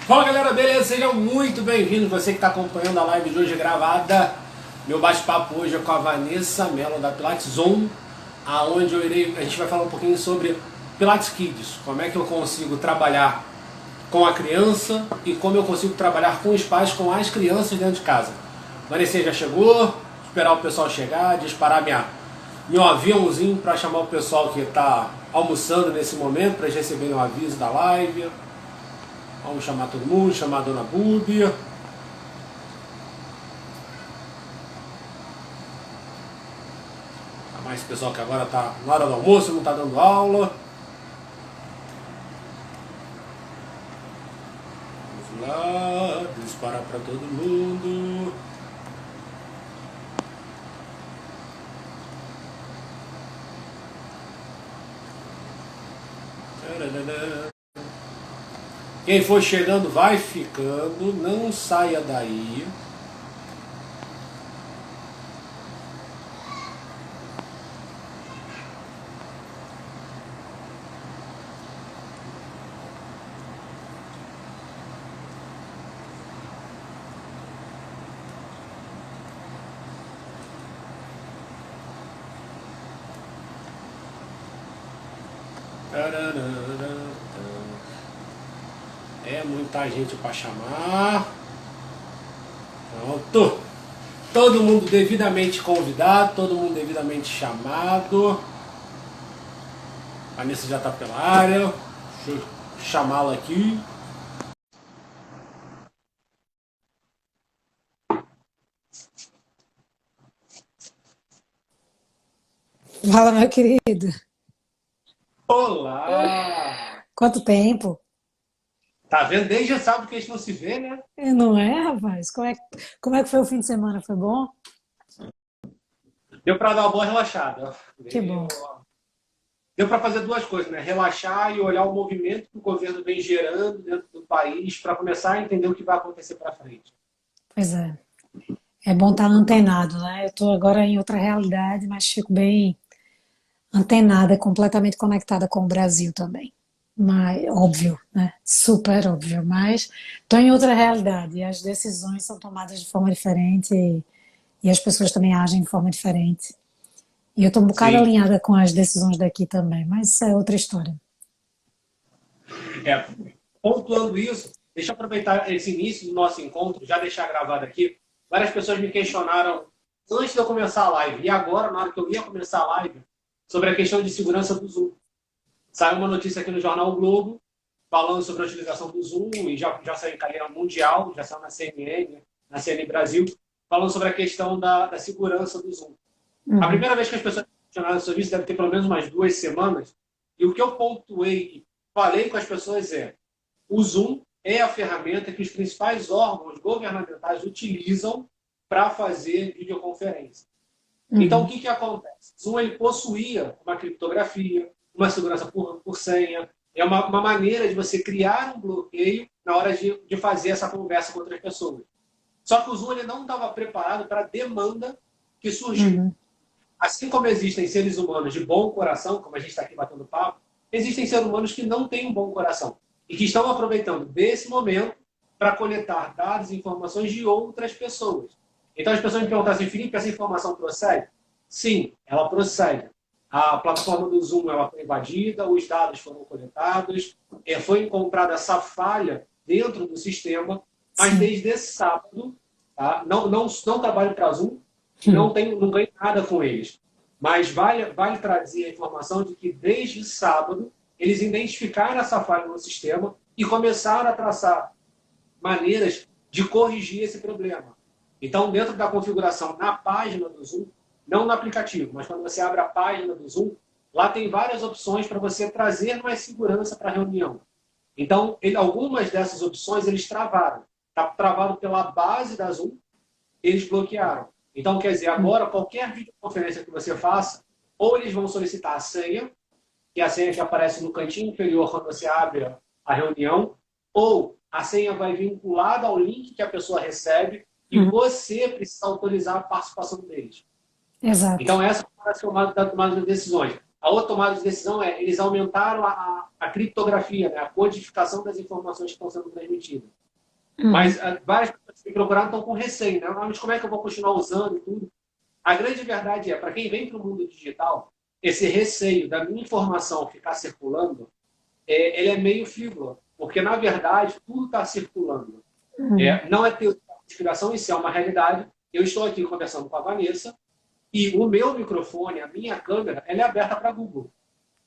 Fala galera, beleza? Sejam muito bem-vindos. Você que está acompanhando a live de hoje gravada. Meu bate-papo hoje é com a Vanessa Mello da Pilates Zone, aonde a gente vai falar um pouquinho sobre Pilates Kids, como é que eu consigo trabalhar com a criança e como eu consigo trabalhar com os pais, com as crianças dentro de casa. Vanessa já chegou, esperar o pessoal chegar, disparar meu aviãozinho para chamar o pessoal que está almoçando nesse momento, para eles receberem o aviso da live. Vamos chamar todo mundo, chamar a Dona Bubi. Chamar esse pessoal que agora está na hora do almoço, não está dando aula. Vamos lá, disparar para todo mundo. Quem for chegando vai ficando, não saia daí. É muita gente para chamar. Pronto. Todo mundo devidamente convidado, todo mundo devidamente chamado. A Vanessa já está pela área. Deixa eu chamá-la aqui. Fala, meu querido. Olá! Quanto tempo? Tá vendo? Desde sábado que a gente não se vê, né? Não é, rapaz? Como é que foi o fim de semana? Foi bom? Deu para dar uma boa relaxada. Que bom. Deu para fazer duas coisas, né? Relaxar e olhar o movimento que o governo vem gerando dentro do país para começar a entender o que vai acontecer para frente. Pois é. É bom estar antenado, né? Eu estou agora em outra realidade, mas fico bem antenada, completamente conectada com o Brasil também. Mas, óbvio, né? Super óbvio. Mas estou em outra realidade e as decisões são tomadas de forma diferente e as pessoas também agem de forma diferente. E eu estou um bocado Sim. alinhada com as decisões daqui também, mas isso é outra história. É, pontuando isso, deixa eu aproveitar esse início do nosso encontro, já deixar gravado aqui. Várias pessoas me questionaram antes de eu começar a live e agora, na hora que eu ia começar a live, sobre a questão de segurança do Zoom. Saiu uma notícia aqui no Jornal o Globo falando sobre a utilização do Zoom e já saiu em cadeia mundial, já saiu na CNN, na CNN Brasil, falando sobre a questão da segurança do Zoom. A Uhum. primeira vez que as pessoas questionaram sobre isso deve ter pelo menos umas 2 semanas. E o que eu pontuei e falei com as pessoas é: o Zoom é a ferramenta que os principais órgãos governamentais utilizam para fazer videoconferência. Então, o Uhum. que acontece? O Zoom ele possuía uma criptografia, uma segurança por senha, é uma maneira de você criar um bloqueio na hora de fazer essa conversa com outras pessoas. Só que o Zoom ele não estava preparado para a demanda que surgiu. Uhum. Assim como existem seres humanos de bom coração, como a gente está aqui batendo papo, existem seres humanos que não têm um bom coração e que estão aproveitando desse momento para coletar dados e informações de outras pessoas. Então as pessoas me perguntam assim: Felipe, essa informação procede? Sim, ela procede. A plataforma do Zoom ela foi invadida, os dados foram coletados, foi encontrada essa falha dentro do sistema, mas Sim. desde esse sábado, tá? Não trabalho para Zoom, Hum. não ganho nada com eles. Mas vale trazer a informação de que desde sábado eles identificaram essa falha no sistema e começaram a traçar maneiras de corrigir esse problema. Então, dentro da configuração na página do Zoom, não no aplicativo, mas quando você abre a página do Zoom, lá tem várias opções para você trazer mais segurança para a reunião. Então, algumas dessas opções eles travaram. Está travado pela base da Zoom, eles bloquearam. Então, quer dizer, agora qualquer videoconferência que você faça, ou eles vão solicitar a senha, que é a senha que aparece no cantinho inferior quando você abre a reunião, ou a senha vai vinculada ao link que a pessoa recebe e Uhum. você precisa autorizar a participação deles. Exato. Então, essa é a tomada de decisões. A outra tomada de decisão é, eles aumentaram a criptografia, né? A codificação das informações que estão sendo transmitidas. Uhum. Mas várias pessoas que me procuraram estão com receio, né? Mas como é que eu vou continuar usando e tudo? A grande verdade é, para quem vem para o mundo digital, esse receio da minha informação ficar circulando, ele é meio frívolo, porque, na verdade, tudo está circulando. Uhum. Não é teoria da conspiração, isso é uma realidade. Eu estou aqui conversando com a Vanessa e o meu microfone, a minha câmera, ela é aberta para Google.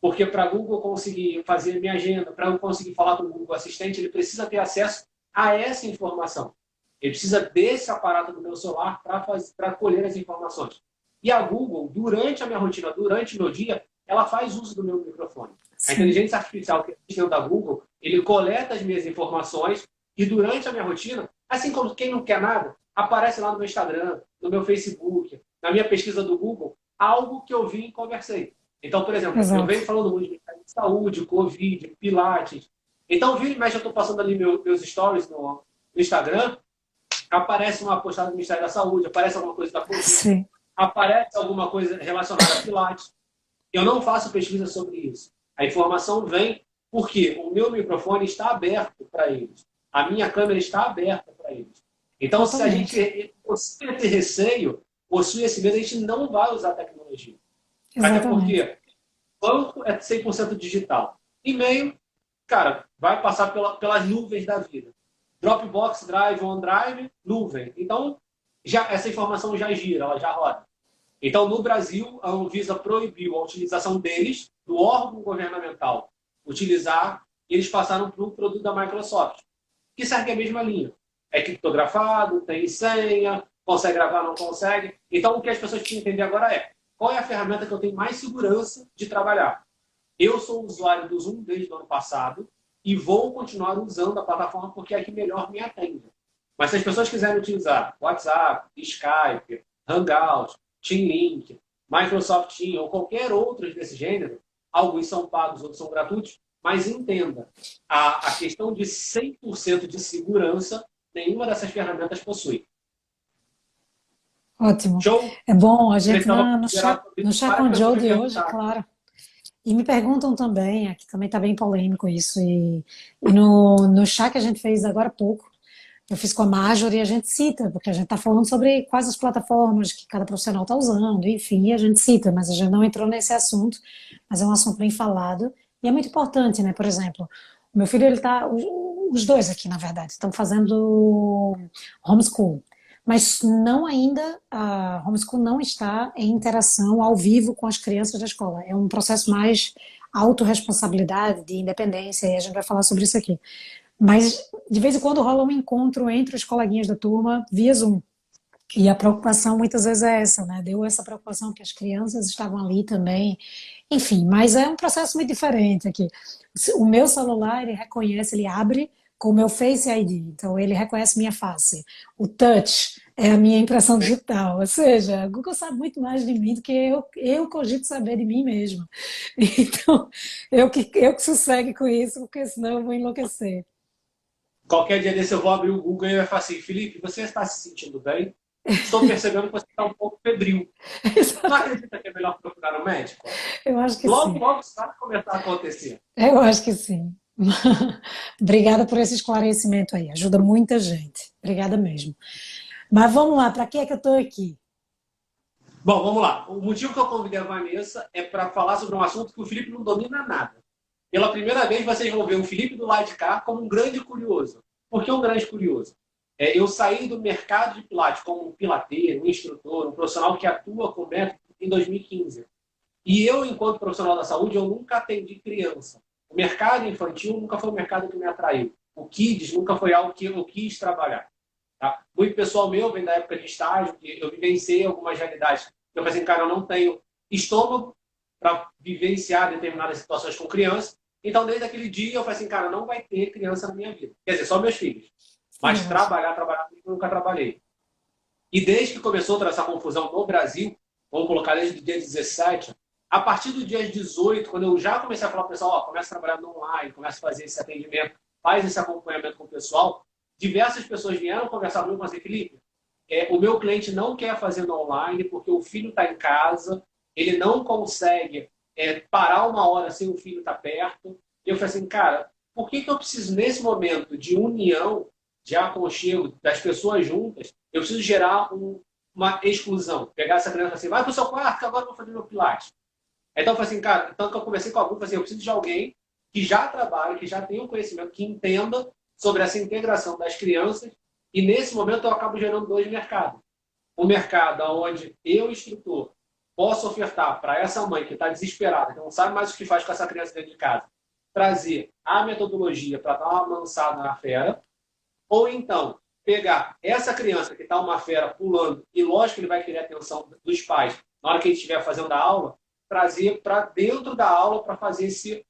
Porque para Google conseguir fazer minha agenda, para eu conseguir falar com o Google Assistente, ele precisa ter acesso a essa informação. Ele precisa desse aparato do meu celular para colher as informações. E a Google, durante a minha rotina, durante o meu dia, ela faz uso do meu microfone. A Sim, inteligência artificial que existe dentro da Google, ele coleta as minhas informações e durante a minha rotina, assim como quem não quer nada, aparece lá no meu Instagram, no meu Facebook, na minha pesquisa do Google, algo que eu vi e conversei. Então, por exemplo, eu exato. venho falando muito de saúde, Covid, Pilates. Então, vira e mexe, eu estou passando ali meus stories no Instagram, aparece uma postagem do Ministério da Saúde, aparece alguma coisa da Covid, Sim, aparece alguma coisa relacionada a Pilates. Eu não faço pesquisa sobre isso. A informação vem porque o meu microfone está aberto para eles. A minha câmera está aberta para eles. Então, se a totalmente. gente possui esse receio, possui esse medo, a gente não vai usar a tecnologia. Até Exatamente. porque banco é 100% digital. E-mail, cara, vai passar pelas nuvens da vida. Dropbox, Drive, OneDrive, nuvem. Então, essa informação já gira, ela já roda. Então, no Brasil, a Anvisa proibiu a utilização deles, do órgão governamental, utilizar, e eles passaram para um produto da Microsoft, que segue a mesma linha. É criptografado, tem senha, consegue gravar, não consegue. Então, o que as pessoas precisam entender agora é qual é a ferramenta que eu tenho mais segurança de trabalhar. Eu sou usuário do Zoom desde o ano passado e vou continuar usando a plataforma porque é a que melhor me atende. Mas se as pessoas quiserem utilizar WhatsApp, Skype, Hangouts, Team Link, Microsoft Teams ou qualquer outro desse gênero, alguns são pagos, outros são gratuitos, mas entenda, a questão de 100% de segurança, nenhuma dessas ferramentas possui. Ótimo. Show? É bom a gente Precisava no considerar chá, sobre no isso. chá Várias com o Joe pessoas me de hoje, perguntaram. claro. E me perguntam também, aqui também está bem polêmico isso, e no chá que a gente fez agora há pouco, eu fiz com a Marjorie e a gente cita, porque a gente está falando sobre quais as plataformas que cada profissional está usando, enfim, e a gente cita, mas a gente não entrou nesse assunto, mas é um assunto bem falado, e é muito importante, né? Por exemplo, o meu filho, ele tá, os dois aqui, na verdade, estão fazendo homeschool, mas não ainda, a homeschool não está em interação ao vivo com as crianças da escola. É um processo mais autorresponsabilidade, de independência, e a gente vai falar sobre isso aqui. Mas de vez em quando rola um encontro entre os coleguinhas da turma via Zoom. E a preocupação muitas vezes é essa, né? Deu essa preocupação que as crianças estavam ali também. Enfim, mas é um processo muito diferente aqui. O meu celular, ele reconhece, ele abre com o meu Face ID, então ele reconhece minha face. O touch é a minha impressão digital, ou seja, o Google sabe muito mais de mim do que eu cogito saber de mim mesmo. Então, eu que sossegue com isso, porque senão eu vou enlouquecer. Qualquer dia desse eu vou abrir o Google e vai falar assim, Felipe, você está se sentindo bem? Estou percebendo que você está um pouco febril. Não acredita que é melhor procurar um médico? Eu acho que Logo, sim. logo sabe começar a acontecer. Eu acho que sim. Obrigada por esse esclarecimento aí. Ajuda muita gente. Obrigada mesmo. Mas vamos lá, para que é que eu estou aqui? Bom, vamos lá. O motivo que eu convidei a Vanessa é para falar sobre um assunto que o Felipe não domina nada. Pela primeira vez, vocês vão ver o Felipe do lado de cá como um grande curioso. Por que um grande curioso? Eu saí do mercado de Pilates como um pilateiro, um instrutor, um profissional que atua com método em 2015. E eu, enquanto profissional da saúde, eu nunca atendi criança. O mercado infantil nunca foi um mercado que me atraiu. O Kids nunca foi algo que eu quis trabalhar. Tá? Muito pessoal meu vem da época de estágio, que eu vivenciei algumas realidades. Eu falei assim, cara, eu não tenho estômago para vivenciar determinadas situações com criança. Então, desde aquele dia, eu falei assim, cara, não vai ter criança na minha vida. Quer dizer, só meus filhos. Mas Nossa. trabalhar, eu nunca trabalhei. E desde que começou toda essa confusão no Brasil, vamos colocar desde o dia 17, a partir do dia 18, quando eu já comecei a falar para o pessoal, ó, começa a trabalhar no online, começa a fazer esse atendimento, faz esse acompanhamento com o pessoal, diversas pessoas vieram conversar comigo e falaram assim, Felipe, o meu cliente não quer fazer no online porque o filho está em casa, ele não consegue parar uma hora sem o filho estar perto. E eu falei assim, cara, por que que eu preciso, nesse momento de união, de aconchego, das pessoas juntas, eu preciso gerar uma exclusão? Pegar essa criança assim, vai para o seu quarto que agora eu vou fazer meu pilates. Então eu falei assim, cara, então que eu conversei com alguém, eu falei assim, eu preciso de alguém que já trabalhe, que já tenha um conhecimento, que entenda sobre essa integração das crianças. E nesse momento eu acabo gerando dois mercados. Um mercado onde eu, instrutor, posso ofertar para essa mãe que está desesperada, que não sabe mais o que faz com essa criança dentro de casa, trazer a metodologia para dar uma amansada na fera, ou então pegar essa criança que está uma fera pulando, e lógico que ele vai querer a atenção dos pais na hora que ele estiver fazendo a aula, trazer para dentro da aula para fazer esse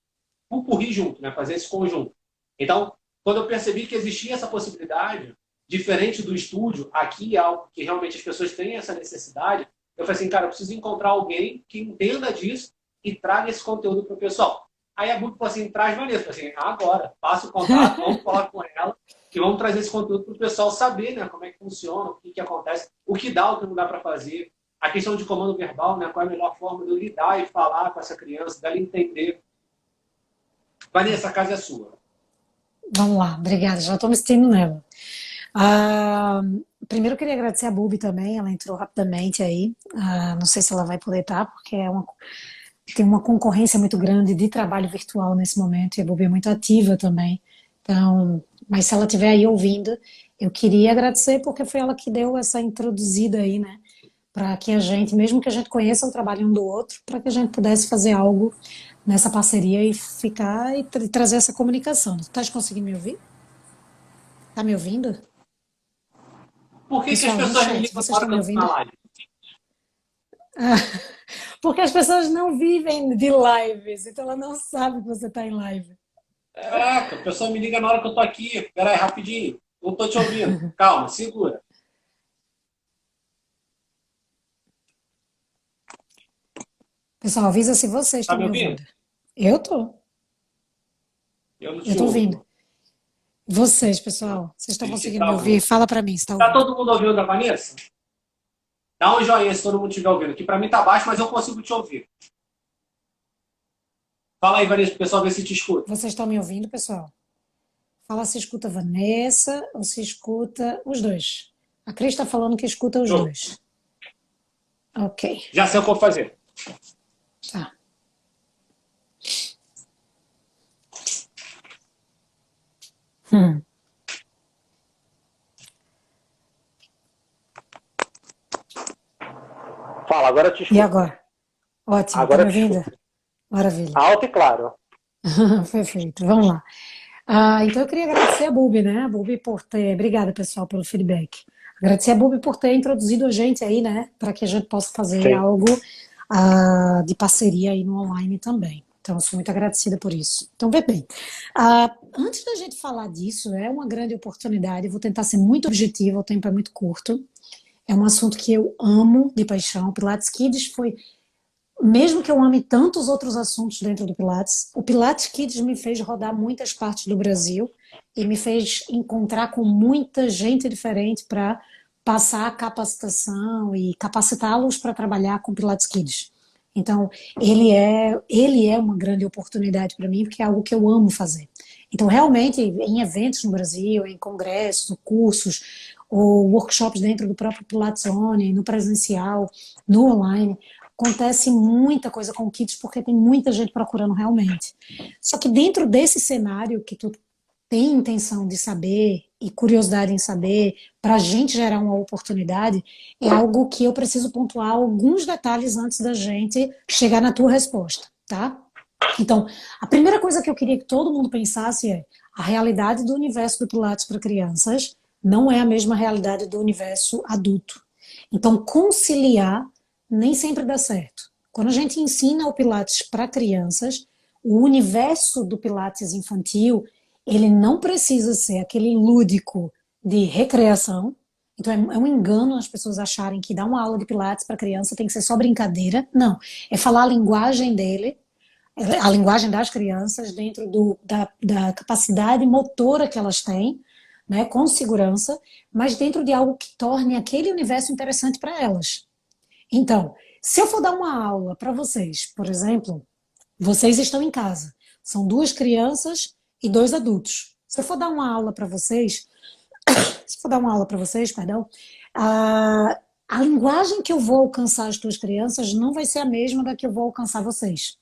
pupurri junto, né? Fazer esse conjunto. Então, quando eu percebi que existia essa possibilidade, diferente do estúdio, aqui é algo que realmente as pessoas têm essa necessidade, eu falei assim, cara, eu preciso encontrar alguém que entenda disso e traga esse conteúdo para o pessoal. Aí a Google falou assim, traz Vanessa. Eu falei assim, agora, passa o contato, vamos falar com ela e vamos trazer esse conteúdo para o pessoal saber, né, como é que funciona, o que, que acontece, o que dá, o que não dá para fazer, a questão de comando verbal, né, qual é a melhor forma de eu lidar e falar com essa criança, dela entender. Vanessa, a casa é sua. Vamos lá, obrigada, já estou me sentindo nela. Ah, primeiro eu queria agradecer a Bubi também, ela entrou rapidamente aí. Não sei se ela vai poder estar, porque tem uma concorrência muito grande de trabalho virtual nesse momento, e a Bubi é muito ativa também. Então, mas se ela estiver aí ouvindo, eu queria agradecer porque foi ela que deu essa introduzida aí, né? Para que a gente, mesmo que a gente conheça o trabalho um do outro, para que a gente pudesse fazer algo nessa parceria e ficar e trazer essa comunicação. Estás conseguindo me ouvir? Tá me ouvindo? Por que, que as Pessoal, no pessoas me chat, ligam vocês na hora estão que me eu estou na ouvindo? live? Porque as pessoas não vivem de lives, então ela não sabe que você está em live. Caraca, a pessoa me liga na hora que eu estou aqui. Pera aí, rapidinho. Não estou te ouvindo. Calma, segura. Pessoal, avisa se vocês Tá estão me me ouvindo? ouvindo. Eu tô, Eu não eu te tô ouvo. ouvindo. Vocês, pessoal, vocês estão Ixi, conseguindo me travou. ouvir? Fala pra mim se está Tá ouvindo. todo mundo ouvindo a Vanessa? Dá um joinha se todo mundo estiver ouvindo. Que para mim tá baixo, mas eu consigo te ouvir. Fala aí, Vanessa, pro pessoal ver se te escuta. Vocês estão me ouvindo, pessoal? Fala se escuta a Vanessa ou se escuta os dois. A Cris está falando que escuta os Show. dois. Ok, Já sei o que eu vou fazer. tá. Hum. Fala, agora eu te E escuto. agora? Ótimo, tá Agora me eu te ouvindo? escuto. Maravilha. Alto e claro. Perfeito, vamos lá. Então eu queria agradecer a Bubi, né? A Bubi por ter. Obrigada, pessoal, pelo feedback. Agradecer a Bubi por ter introduzido a gente aí, né? Para que a gente possa fazer Sim. algo de parceria aí no online também. Então, eu sou muito agradecida por isso. Então, vê bem. Antes da gente falar disso, é uma grande oportunidade. Eu vou tentar ser muito objetiva, o tempo é muito curto. É um assunto que eu amo de paixão. Pilates Kids foi mesmo que eu ame tantos outros assuntos dentro do Pilates, o Pilates Kids me fez rodar muitas partes do Brasil e me fez encontrar com muita gente diferente para passar a capacitação e capacitá-los para trabalhar com Pilates Kids. Então, ele é uma grande oportunidade para mim, porque é algo que eu amo fazer. Então, realmente, em eventos no Brasil, em congressos, cursos, ou workshops dentro do próprio Pilates Zone, no presencial, no online, acontece muita coisa com kits porque tem muita gente procurando realmente. Só que dentro desse cenário que tu tem intenção de saber e curiosidade em saber, para a gente gerar uma oportunidade, é algo que eu preciso pontuar alguns detalhes antes da gente chegar na tua resposta, tá? Então, a primeira coisa que eu queria que todo mundo pensasse é a realidade do universo do Pilates para crianças não é a mesma realidade do universo adulto. Então, conciliar nem sempre dá certo. Quando a gente ensina o Pilates para crianças, o universo do Pilates infantil, ele não precisa ser aquele lúdico de recreação. Então é um engano as pessoas acharem que dar uma aula de Pilates para criança tem que ser só brincadeira. Não, é falar a linguagem dele, a linguagem das crianças dentro da capacidade motora que elas têm, né, com segurança, mas dentro de algo que torne aquele universo interessante para elas. Então, se eu for dar uma aula para vocês, por exemplo, Vocês estão em casa. São duas crianças e dois adultos. Se eu for dar uma aula para vocês, perdão, a linguagem que eu vou alcançar as tuas crianças não vai ser a mesma da que eu vou alcançar vocês.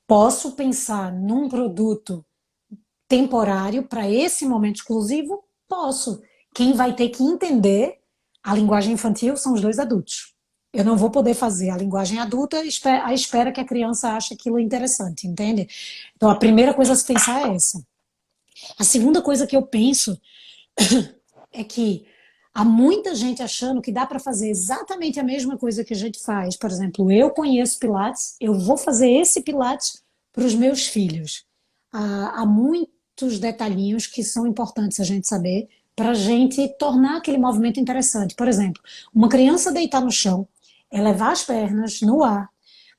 Posso pensar num produto temporário para esse momento exclusivo? Posso. Quem vai ter que entender a linguagem infantil são os dois adultos. Eu não vou poder fazer a linguagem adulta à espera que a criança ache aquilo interessante, entende? Então a primeira coisa a se pensar é essa. A segunda coisa que eu penso é que há muita gente achando que dá para fazer exatamente a mesma coisa que a gente faz. Por exemplo, eu conheço Pilates, eu vou fazer esse Pilates para os meus filhos. Há muitos detalhinhos que são importantes a gente saber para a gente tornar aquele movimento interessante. Por exemplo, uma criança deitar no chão, elevar as pernas no ar,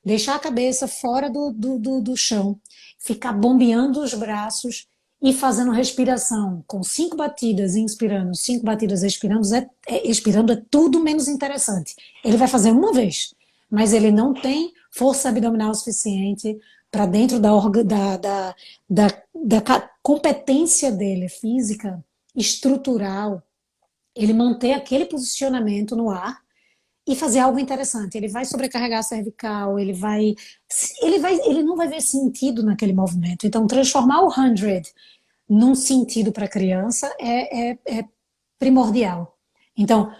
deixar a cabeça fora do chão, ficar bombeando os braços e fazendo respiração com 5 batidas inspirando, 5 batidas expirando é tudo menos interessante. Ele vai fazer uma vez, mas ele não tem força abdominal suficiente para dentro da competência dele física, estrutural, ele manter aquele posicionamento no ar e fazer algo interessante. Ele vai sobrecarregar a cervical, ele não vai ver sentido naquele movimento. Então, transformar o 100 num sentido para a criança é primordial. Então,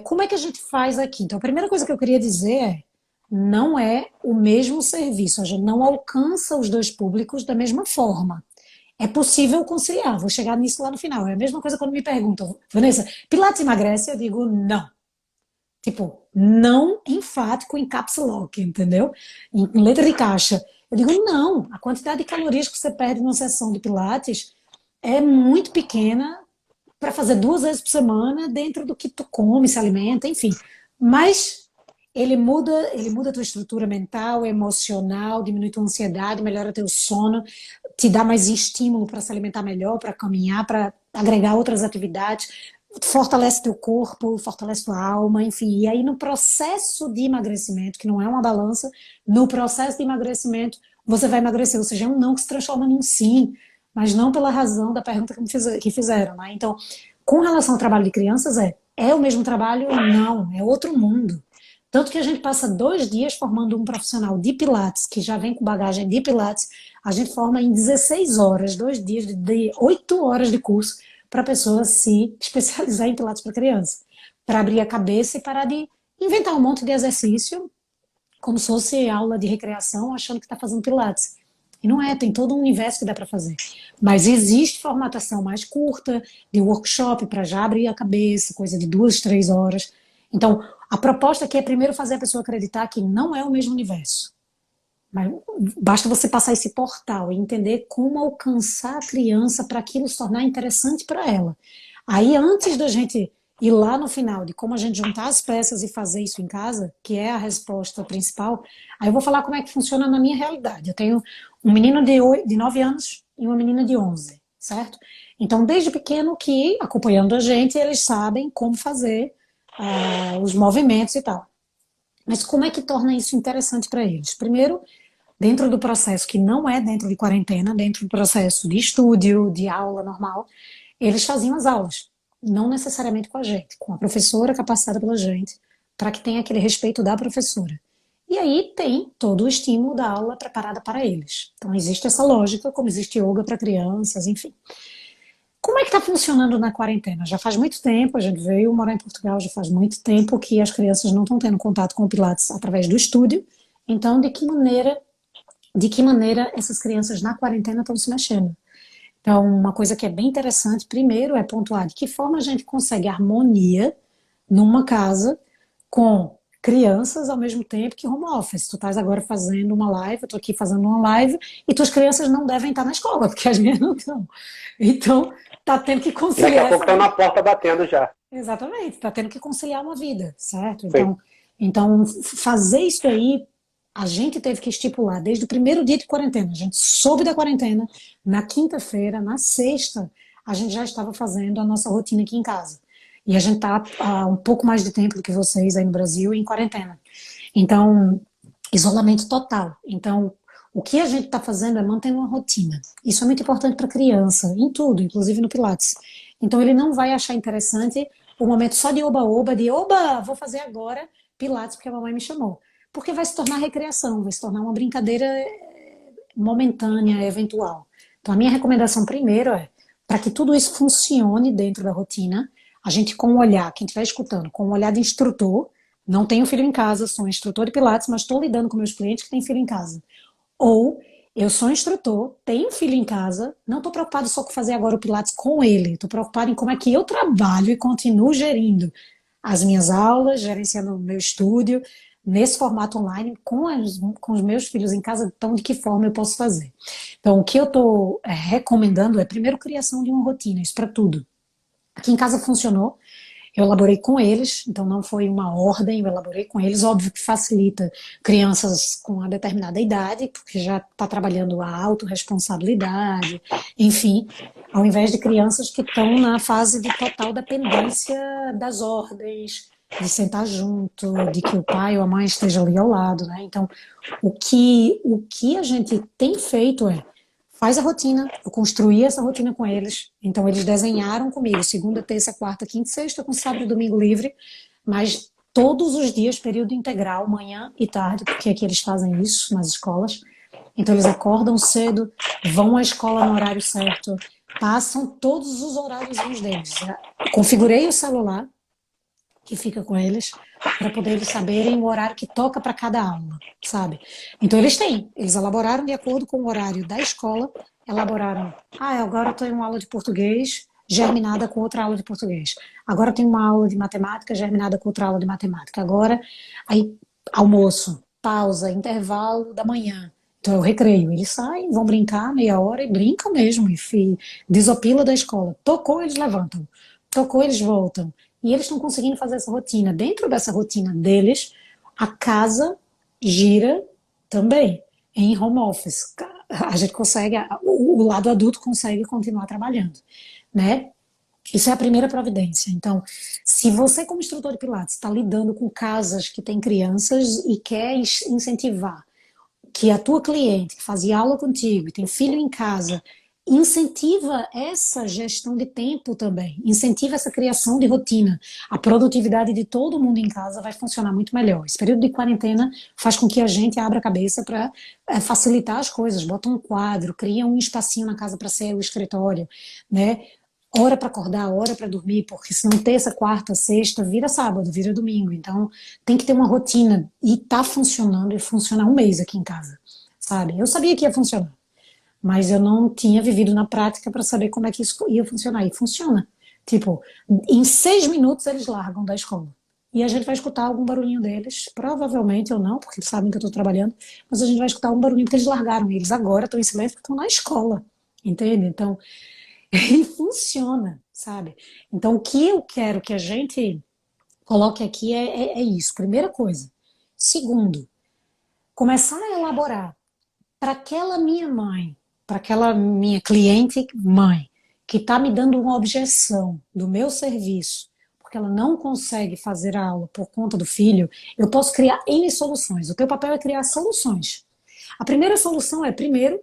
como é que a gente faz aqui? Então, a primeira coisa que eu queria dizer não é o mesmo serviço, a gente não alcança os dois públicos da mesma forma. É possível conciliar, vou chegar nisso lá no final. É a mesma coisa quando me perguntam, Vanessa, Pilates emagrece? Eu digo, não. Tipo, não enfático em caps lock, entendeu? Em letra de caixa. Eu digo, não, a quantidade de calorias que você perde numa sessão de Pilates é muito pequena para fazer 2 vezes por semana dentro do que tu come, se alimenta, enfim. Mas ele muda a tua estrutura mental, emocional, diminui tua ansiedade, melhora teu sono, te dá mais estímulo para se alimentar melhor, para caminhar, para agregar outras atividades, fortalece teu corpo, fortalece tua alma, enfim. E aí no processo de emagrecimento, que não é uma balança, no processo de emagrecimento você vai emagrecer, ou seja, é um não que se transforma num sim, mas não pela razão da pergunta que fizeram, né? Então, com relação ao trabalho de crianças, é o mesmo trabalho? Não, é outro mundo. Tanto que a gente passa 2 dias formando um profissional de Pilates, que já vem com bagagem de Pilates, a gente forma em 16 horas, 2 dias de 8 horas de curso, para a pessoa se especializar em Pilates para criança, para abrir a cabeça e parar de inventar um monte de exercício, como se fosse aula de recreação, achando que está fazendo Pilates. E não é, tem todo um universo que dá para fazer. Mas existe formatação mais curta, de workshop, para já abrir a cabeça, coisa de 2, 3 horas. Então, a proposta aqui é primeiro fazer a pessoa acreditar que não é o mesmo universo. Mas basta você passar esse portal e entender como alcançar a criança para aquilo se tornar interessante para ela. Aí, antes da gente ir lá no final de como a gente juntar as peças e fazer isso em casa, que é a resposta principal, aí eu vou falar como é que funciona na minha realidade. Eu tenho um menino de 9 anos e uma menina de 11, certo? Então, desde pequeno que, acompanhando a gente, eles sabem como fazer os movimentos e tal. Mas como é que torna isso interessante para eles? Primeiro, dentro do processo que não é dentro de quarentena, dentro do processo de estúdio, de aula normal, eles faziam as aulas, não necessariamente com a gente, com a professora capacitada pela gente, para que tenha aquele respeito da professora. E aí tem todo o estímulo da aula preparada para eles. Então existe essa lógica, como existe yoga para crianças, enfim. Como é que está funcionando na quarentena? Já faz muito tempo, a gente veio morar em Portugal, já faz muito tempo que as crianças não estão tendo contato com o Pilates através do estúdio. Então, de que maneira essas crianças na quarentena estão se mexendo? Então, uma coisa que é bem interessante, primeiro, é pontuar de que forma a gente consegue harmonia numa casa com crianças ao mesmo tempo que home office. Tu estás agora fazendo uma live, eu estou aqui fazendo uma live, e tuas crianças não devem estar na escola, porque as minhas não estão. Então, tá tendo que conciliar. Daqui a pouco estão na porta batendo já. Exatamente, tá tendo que conciliar uma vida, certo? Então, fazer isso aí, a gente teve que estipular desde o primeiro dia de quarentena. A gente soube da quarentena, na quinta-feira, na sexta, a gente já estava fazendo a nossa rotina aqui em casa. E a gente tá há um pouco mais de tempo do que vocês aí no Brasil em quarentena. Então, isolamento total. Então, O que a gente está fazendo é manter uma rotina. Isso é muito importante para criança, em tudo, inclusive no Pilates. Então ele não vai achar interessante o momento só de oba-oba, de oba, vou fazer agora Pilates porque a mamãe me chamou. Porque vai se tornar recreação, vai se tornar uma brincadeira momentânea, eventual. Então a minha recomendação primeiro é, para que tudo isso funcione dentro da rotina, a gente com o olhar, quem estiver escutando, com o olhar de instrutor, não tenho filho em casa, sou instrutor de Pilates, mas estou lidando com meus clientes que têm filho em casa. Ou eu sou instrutor, tenho filho em casa, não estou preocupado só com fazer agora o Pilates com ele, estou preocupado em como é que eu trabalho e continuo gerindo as minhas aulas, gerenciando o meu estúdio, nesse formato online, com os meus filhos em casa, então de que forma eu posso fazer. Então, o que eu estou recomendando é, primeiro, criação de uma rotina, isso para tudo. Aqui em casa funcionou, eu elaborei com eles, então não foi uma ordem, eu elaborei com eles. Óbvio que facilita crianças com uma determinada idade, porque já está trabalhando a autorresponsabilidade, enfim, ao invés de crianças que estão na fase de total dependência das ordens, de sentar junto, de que o pai ou a mãe esteja ali ao lado, né? Então, o que a gente tem feito é faz a rotina, eu construí essa rotina com eles, então eles desenharam comigo, segunda, terça, quarta, quinta e sexta, com sábado e domingo livre, mas todos os dias, período integral, manhã e tarde, porque aqui eles fazem isso nas escolas, então eles acordam cedo, vão à escola no horário certo, passam todos os horários deles. Configurei o celular, que fica com eles, para poder eles saberem o horário que toca para cada aula, sabe? Então eles elaboraram de acordo com o horário da escola, elaboraram, agora eu tenho uma aula de português germinada com outra aula de português, agora eu tenho uma aula de matemática germinada com outra aula de matemática, agora, aí, almoço, pausa, intervalo da manhã, então é o recreio, eles saem, vão brincar meia hora e brincam mesmo, e desopila da escola, tocou, eles levantam, tocou, eles voltam, e eles estão conseguindo fazer essa rotina. Dentro dessa rotina deles, a casa gira também em home office. A gente consegue, o lado adulto consegue continuar trabalhando, né? Isso é a primeira providência. Então, se você, como instrutor de Pilates, está lidando com casas que têm crianças e quer incentivar que a tua cliente que fazia aula contigo e tem filho em casa, incentiva essa gestão de tempo também, incentiva essa criação de rotina. A produtividade de todo mundo em casa vai funcionar muito melhor. Esse período de quarentena faz com que a gente abra a cabeça para facilitar as coisas, bota um quadro, cria um espacinho na casa para ser o escritório, né? Hora para acordar, hora para dormir, porque se não terça, quarta, sexta, vira sábado, vira domingo. Então tem que ter uma rotina e tá funcionando e funciona um mês aqui em casa, sabe? Eu sabia que ia funcionar, mas eu não tinha vivido na prática para saber como é que isso ia funcionar. E funciona. Tipo, em 6 minutos eles largam da escola. E a gente vai escutar algum barulhinho deles, provavelmente ou não, porque eles sabem que eu estou trabalhando, mas a gente vai escutar um barulhinho porque eles largaram. E eles agora estão em silêncio porque estão na escola. Entende? Então, e funciona, sabe? Então, o que eu quero que a gente coloque aqui é isso. Primeira coisa. Segundo, começar a elaborar para aquela minha mãe, para aquela minha cliente mãe, que está me dando uma objeção do meu serviço, porque ela não consegue fazer a aula por conta do filho, eu posso criar N soluções. O teu papel é criar soluções. A primeira solução é, primeiro,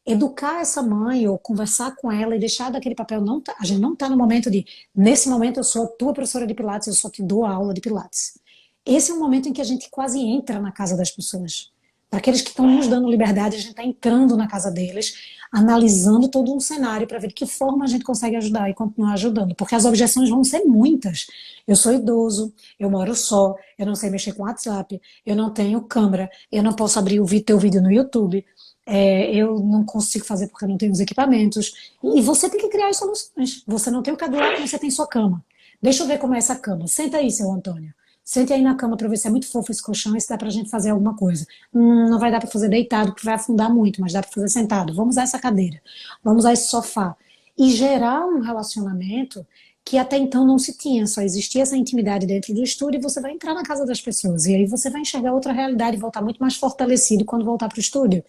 educar essa mãe ou conversar com ela e deixar daquele papel. Não tá, a gente não está no momento de, nesse momento eu sou a tua professora de Pilates, eu só te dou a aula de Pilates. Esse é um momento em que a gente quase entra na casa das pessoas. Para aqueles que estão nos dando liberdade, a gente está entrando na casa deles, analisando todo um cenário para ver de que forma a gente consegue ajudar e continuar ajudando. Porque as objeções vão ser muitas. Eu sou idoso, eu moro só, eu não sei mexer com WhatsApp, eu não tenho câmera, eu não posso abrir o teu vídeo no YouTube, eu não consigo fazer porque eu não tenho os equipamentos. E você tem que criar as soluções. Você não tem o cadeado, mas você tem sua cama. Deixa eu ver como é essa cama. Senta aí, seu Antônio. Sente aí na cama para ver se é muito fofo esse colchão e se dá pra gente fazer alguma coisa. Não vai dar para fazer deitado, porque vai afundar muito, mas dá para fazer sentado. Vamos usar essa cadeira, vamos usar esse sofá. E gerar um relacionamento que até então não se tinha, só existia essa intimidade dentro do estúdio e você vai entrar na casa das pessoas. E aí você vai enxergar outra realidade e voltar muito mais fortalecido quando voltar para o estúdio.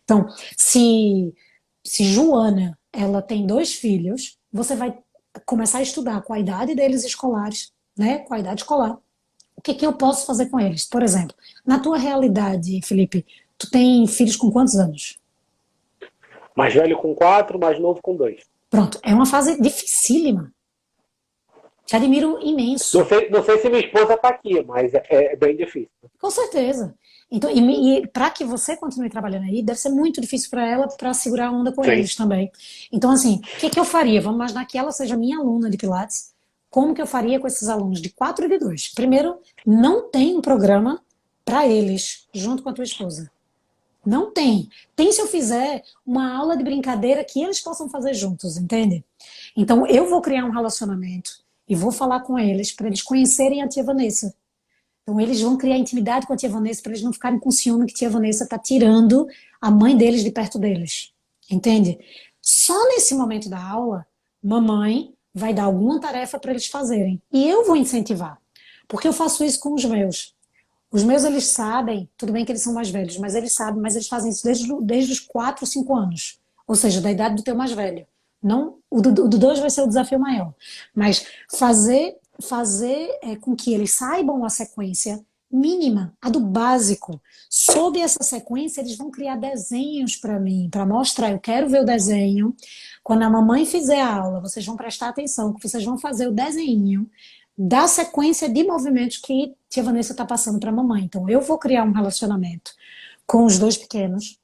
Então, se Joana, ela tem 2 filhos, você vai começar a estudar com a idade deles escolares, né, com a idade escolar. O que eu posso fazer com eles? Por exemplo, na tua realidade, Felipe, Tu tem filhos com quantos anos? Mais velho com 4, mais novo com 2. Pronto, é uma fase dificílima. Te admiro Não imenso. sei, não sei se minha esposa está aqui, mas é bem difícil. Com certeza. Então, e para que você continue trabalhando aí, deve ser muito difícil para ela para segurar a onda com Sim. eles também. Então, assim, o que eu faria? Vamos imaginar que ela seja minha aluna de Pilates. Como que eu faria com esses alunos de 4 e de 2? Primeiro, não tem um programa para eles, junto com a tua esposa. Não tem. Tem se eu fizer uma aula de brincadeira que eles possam fazer juntos, entende? Então, eu vou criar um relacionamento e vou falar com eles para eles conhecerem a tia Vanessa. Então, eles vão criar intimidade com a tia Vanessa para eles não ficarem com ciúme que a tia Vanessa está tirando a mãe deles de perto deles. Entende? Só nesse momento da aula, mamãe vai dar alguma tarefa para eles fazerem. E eu vou incentivar. Porque eu faço isso com os meus. Os meus, eles sabem, tudo bem que eles são mais velhos, mas eles sabem, mas eles fazem isso desde os 4, 5 anos. Ou seja, da idade do teu mais velho. Não, o do 2 vai ser o desafio maior. Mas fazer com que eles saibam a sequência mínima, a do básico. Sob essa sequência, eles vão criar desenhos para mim, para mostrar, eu quero ver o desenho. Quando a mamãe fizer a aula, vocês vão prestar atenção, que vocês vão fazer o desenho da sequência de movimentos que tia Vanessa está passando para a mamãe. Então, eu vou criar um relacionamento com os 2 pequenos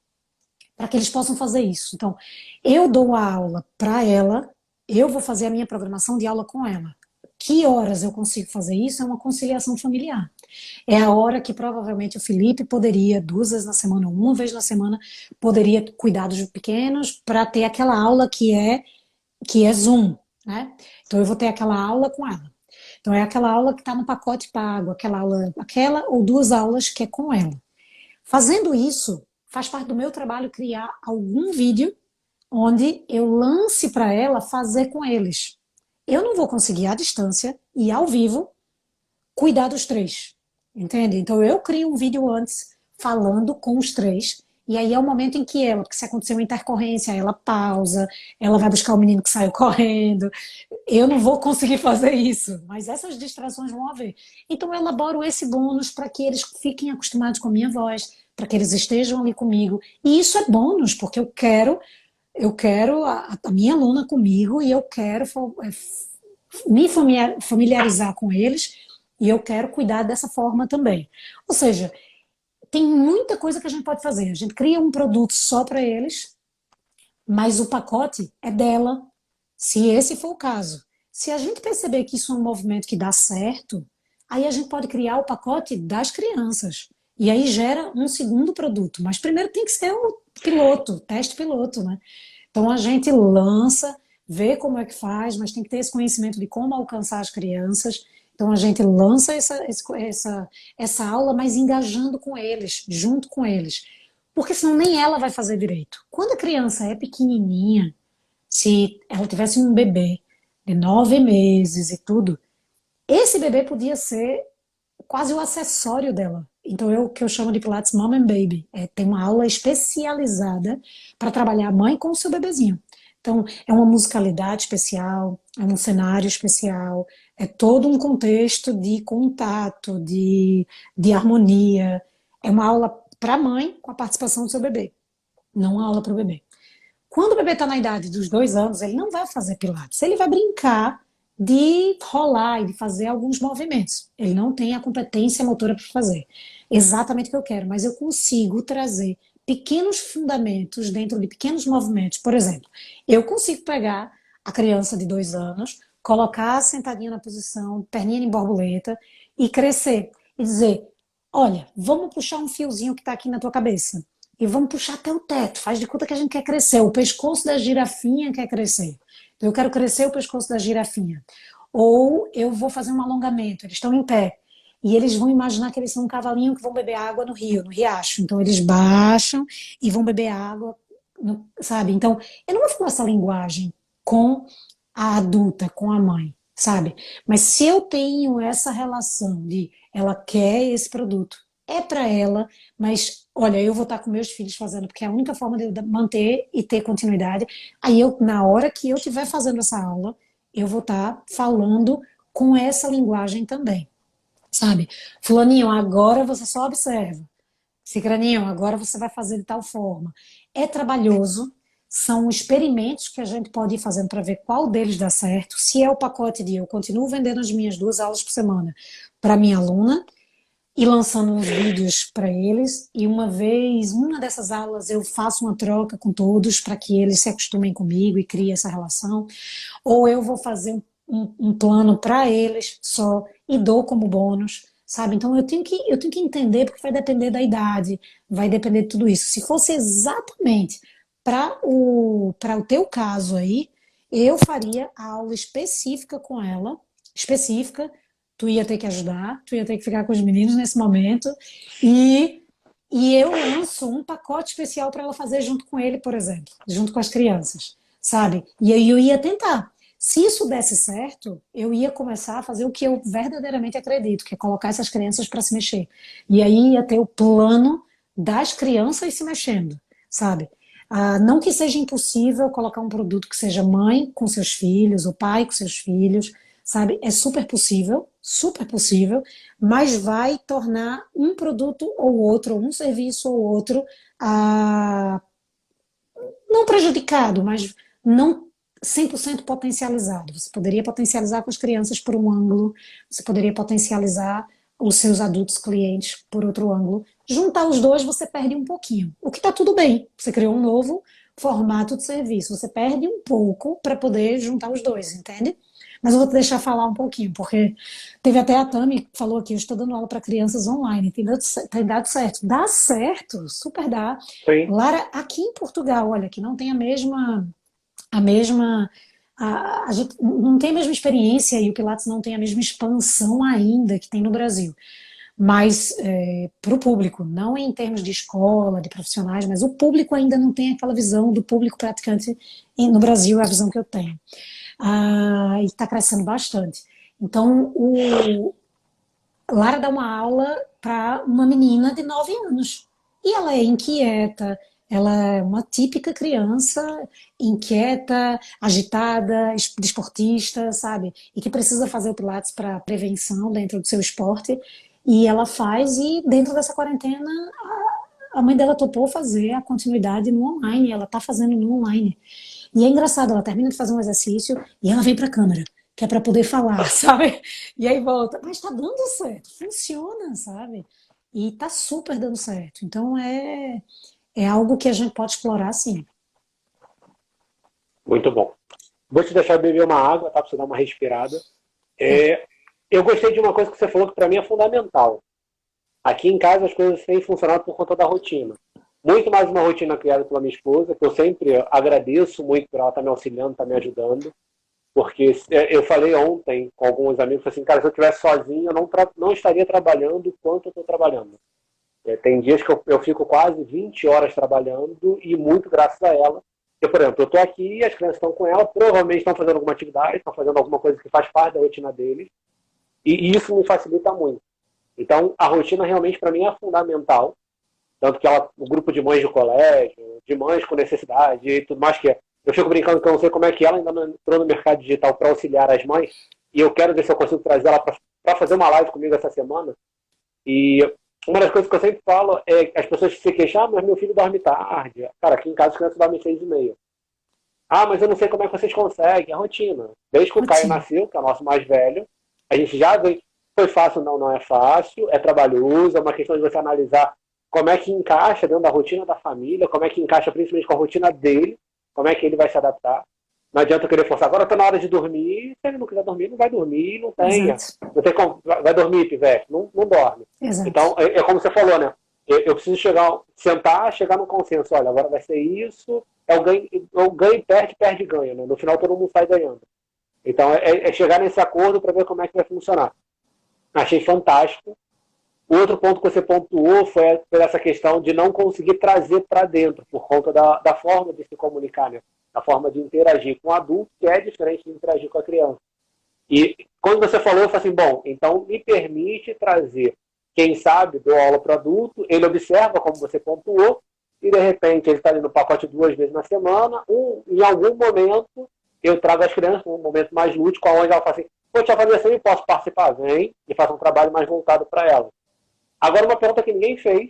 para que eles possam fazer isso. Então, eu dou a aula para ela, eu vou fazer a minha programação de aula com ela. Que horas eu consigo fazer isso? É uma conciliação familiar. É a hora que provavelmente o Felipe poderia, 2 vezes na semana, ou 1 vez na semana, poderia cuidar dos pequenos para ter aquela aula que é Zoom, né? Então eu vou ter aquela aula com ela. Então é aquela aula que está no pacote pago, aquela ou 2 aulas que é com ela. Fazendo isso, faz parte do meu trabalho criar algum vídeo onde eu lance para ela fazer com eles. Eu não vou conseguir à distância e ao vivo cuidar dos 3, entende? Então eu crio um vídeo antes falando com os 3 e aí é o momento em que ela, porque se acontecer uma intercorrência, ela pausa, ela vai buscar o menino que saiu correndo. Eu não vou conseguir fazer isso, mas essas distrações vão haver. Então eu elaboro esse bônus para que eles fiquem acostumados com a minha voz, para que eles estejam ali comigo. E isso é bônus, porque eu quero a minha aluna comigo e eu quero me familiarizar com eles e eu quero cuidar dessa forma também. Ou seja, tem muita coisa que a gente pode fazer. A gente cria um produto só para eles, mas o pacote é dela, se esse for o caso. Se a gente perceber que isso é um movimento que dá certo, aí a gente pode criar o pacote das crianças. E aí gera um segundo produto. Mas primeiro tem que ser o piloto, teste piloto, né? Então a gente lança, vê como é que faz, mas tem que ter esse conhecimento de como alcançar as crianças. Então a gente lança essa aula, mas engajando com eles, junto com eles. Porque senão nem ela vai fazer direito. Quando a criança é pequenininha, se ela tivesse um bebê de 9 meses e tudo, esse bebê podia ser quase o acessório dela. Então, o que eu chamo de Pilates Mom and Baby. Tem uma aula especializada para trabalhar a mãe com o seu bebezinho. Então, é uma musicalidade especial, é um cenário especial, é todo um contexto de contato, de harmonia. É uma aula para a mãe com a participação do seu bebê, não uma aula para o bebê. Quando o bebê está na idade dos 2 anos, ele não vai fazer Pilates, ele vai brincar de rolar e de fazer alguns movimentos. Ele não tem a competência motora para fazer. Exatamente o que eu quero, mas eu consigo trazer pequenos fundamentos dentro de pequenos movimentos. Por exemplo, eu consigo pegar a criança de 2 anos, colocar sentadinha na posição, perninha em borboleta e crescer. E dizer, olha, vamos puxar um fiozinho que está aqui na tua cabeça. E vamos puxar até o teto. Faz de conta que a gente quer crescer. O pescoço da girafinha quer crescer. Então, eu quero crescer o pescoço da girafinha. Ou eu vou fazer um alongamento. Eles estão em pé. E eles vão imaginar que eles são um cavalinho que vão beber água no rio, no riacho. Então, eles baixam e vão beber água, sabe? Então, eu não vou falar essa linguagem com a adulta, com a mãe, sabe? Mas se eu tenho essa relação de ela quer esse produto, é para ela, mas olha, eu vou estar com meus filhos fazendo, porque é a única forma de eu manter e ter continuidade. Aí eu, na hora que eu estiver fazendo essa aula, eu vou estar falando com essa linguagem também, sabe? Fulaninho, agora você só observa. Cicraninho, agora você vai fazer de tal forma. É trabalhoso, são experimentos que a gente pode ir fazendo para ver qual deles dá certo. Se é o pacote de eu continuo vendendo as minhas 2 aulas por semana para minha aluna e lançando uns vídeos para eles, e uma dessas aulas eu faço uma troca com todos para que eles se acostumem comigo e criem essa relação, ou eu vou fazer um plano para eles só e dou como bônus, sabe? Então eu tenho que entender, porque vai depender da idade, vai depender de tudo isso. Se fosse exatamente para o teu caso aí, eu faria a aula específica com ela, específica, tu ia ter que ajudar, tu ia ter que ficar com os meninos nesse momento, e, e eu lanço um pacote especial para ela fazer junto com ele, por exemplo, junto com as crianças, sabe? E aí eu ia tentar. Se isso desse certo, eu ia começar a fazer o que eu verdadeiramente acredito, que é colocar essas crianças para se mexer. E aí ia ter o plano das crianças se mexendo, sabe? Não que seja impossível colocar um produto que seja mãe com seus filhos, o pai com seus filhos, sabe? É super possível, mas vai tornar um produto ou outro, um serviço ou outro, ah, não prejudicado, mas não 100% potencializado. Você poderia potencializar com as crianças por um ângulo, você poderia potencializar os seus adultos clientes por outro ângulo. Juntar os dois, você perde um pouquinho. O que está tudo bem. Você criou um novo formato de serviço. Você perde um pouco para poder juntar os dois, entende? Mas eu vou te deixar falar um pouquinho, porque teve até a Tami que falou aqui, eu estou dando aula para crianças online, tem dado certo. Dá certo, super dá. Sim. Lara, aqui em Portugal, olha, que não tem a mesma, a gente não tem a mesma experiência e o Pilates não tem a mesma expansão ainda que tem no Brasil. Mas para o público, não em termos de escola, de profissionais, mas o público ainda não tem aquela visão do público praticante no Brasil, é a visão que eu tenho. E está crescendo bastante. Então, Lara dá uma aula para uma menina de 9 anos. E ela é inquieta, ela é uma típica criança inquieta, agitada, desportista, sabe? E que precisa fazer o Pilates para prevenção dentro do seu esporte. E ela faz, e dentro dessa quarentena, a mãe dela topou fazer a continuidade no online. Ela está fazendo no online. E é engraçado, ela termina de fazer um exercício e ela vem para a câmera, que é para poder falar, sabe? E aí volta, mas está dando certo, funciona, sabe? E tá super dando certo. Então é algo que a gente pode explorar, sim. Muito bom. Vou te deixar beber uma água, tá? Para você dar uma respirada. Eu gostei de uma coisa que você falou que para mim é fundamental. Aqui em casa as coisas têm funcionado por conta da rotina. Muito mais uma rotina criada pela minha esposa, que eu sempre agradeço muito por ela estar me auxiliando, estar me ajudando. Porque eu falei ontem com alguns amigos, assim, cara, se eu estivesse sozinho, eu não estaria trabalhando o quanto eu estou trabalhando. Tem dias que eu fico quase 20 horas trabalhando e muito graças a ela. Eu, por exemplo, eu estou aqui, as crianças estão com ela, provavelmente estão fazendo alguma atividade, estão fazendo alguma coisa que faz parte da rotina deles, e isso me facilita muito. Então, a rotina realmente para mim é fundamental, tanto que o grupo de mães do colégio, de mães com necessidade e tudo mais, eu fico brincando que eu não sei como é que ela ainda não entrou no mercado digital para auxiliar as mães, e eu quero ver se eu consigo trazer ela para fazer uma live comigo essa semana. E uma das coisas que eu sempre falo é que as pessoas se queixam, mas meu filho dorme tarde. Cara, aqui em casa as crianças dormem 6h30. Mas eu não sei como é que vocês conseguem. É rotina. Desde que o Caio nasceu, que é o nosso mais velho, a gente já vê. Foi fácil? Não, não é fácil. É trabalhoso, é uma questão de você analisar como é que encaixa dentro da rotina da família, como é que encaixa principalmente com a rotina dele, como é que ele vai se adaptar. Não adianta eu querer forçar. Agora está na hora de dormir. Se ele não quiser dormir, não vai dormir. Não tem. Não tem como. Vai dormir, pivete. Não dorme. Exato. Então, é como você falou, né? Eu preciso chegar num consenso. Olha, agora vai ser isso. O ganho, perde, ganha. Né? No final, todo mundo sai ganhando. Então, é chegar nesse acordo para ver como é que vai funcionar. Achei fantástico. O outro ponto que você pontuou foi essa questão de não conseguir trazer para dentro, por conta da forma de se comunicar, né? Da forma de interagir com o adulto, que é diferente de interagir com a criança. E quando você falou, eu falei assim, bom, então me permite trazer, quem sabe, dou aula para o adulto, ele observa, como você pontuou, e de repente ele está ali no pacote 2 vezes na semana, em algum momento eu trago as crianças, um momento mais lúdico, onde ela fala assim, vou te fazer assim, posso participar? Vem, e faça um trabalho mais voltado para ela. Agora, uma pergunta que ninguém fez,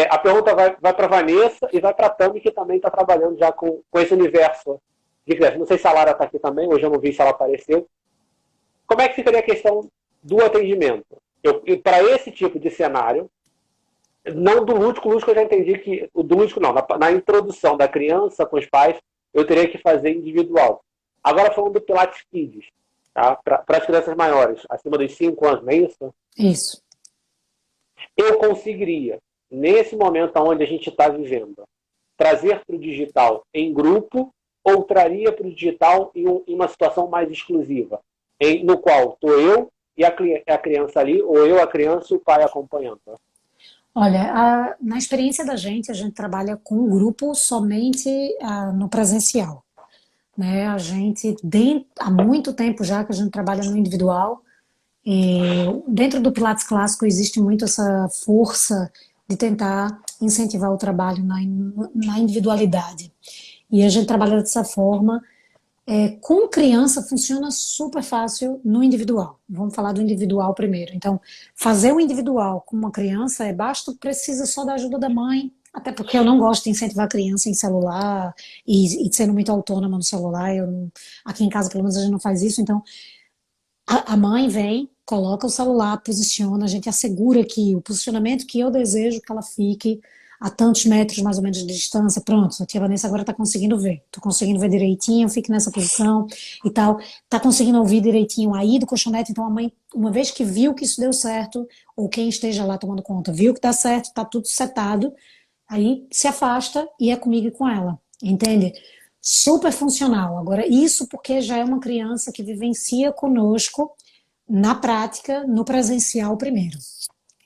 A pergunta vai para a Vanessa e vai para a Tami, que também está trabalhando já com esse universo de criança. Não sei se a Lara está aqui também, hoje eu não vi se ela apareceu. Como é que ficaria a questão do atendimento? Para esse tipo de cenário, não do lúdico eu já entendi que, o do lúdico não, na introdução da criança com os pais, eu teria que fazer individual. Agora falando do Pilates Kids, tá? Para as crianças maiores, acima dos 5 anos, não é isso? Isso. Eu conseguiria, nesse momento onde a gente está vivendo, trazer para o digital em grupo ou traria para o digital em uma situação mais exclusiva, no qual estou eu e a criança ali, ou eu, a criança e o pai acompanhando? Olha, na experiência da gente, a gente trabalha com um grupo somente no presencial, né? A gente, há muito tempo já que a gente trabalha no individual, e dentro do Pilates clássico existe muito essa força de tentar incentivar o trabalho na individualidade. E a gente trabalha dessa forma. Com criança funciona super fácil no individual. Vamos falar do individual primeiro. Então, fazer o individual com uma criança precisa só da ajuda da mãe, até porque eu não gosto de incentivar a criança em celular e sendo muito autônoma no celular. Aqui em casa, pelo menos, a gente não faz isso. Então, a mãe vem, coloca o celular, posiciona, a gente assegura que o posicionamento que eu desejo que ela fique a tantos metros mais ou menos de distância, pronto, a tia Vanessa agora está conseguindo ver, estou conseguindo ver direitinho, fique nessa posição e tal, está conseguindo ouvir direitinho aí do colchonete, então a mãe, uma vez que viu que isso deu certo, ou quem esteja lá tomando conta, viu que dá certo, está tudo setado, aí se afasta e é comigo e com ela, entende? Super funcional. Agora, isso porque já é uma criança que vivencia conosco na prática, no presencial primeiro.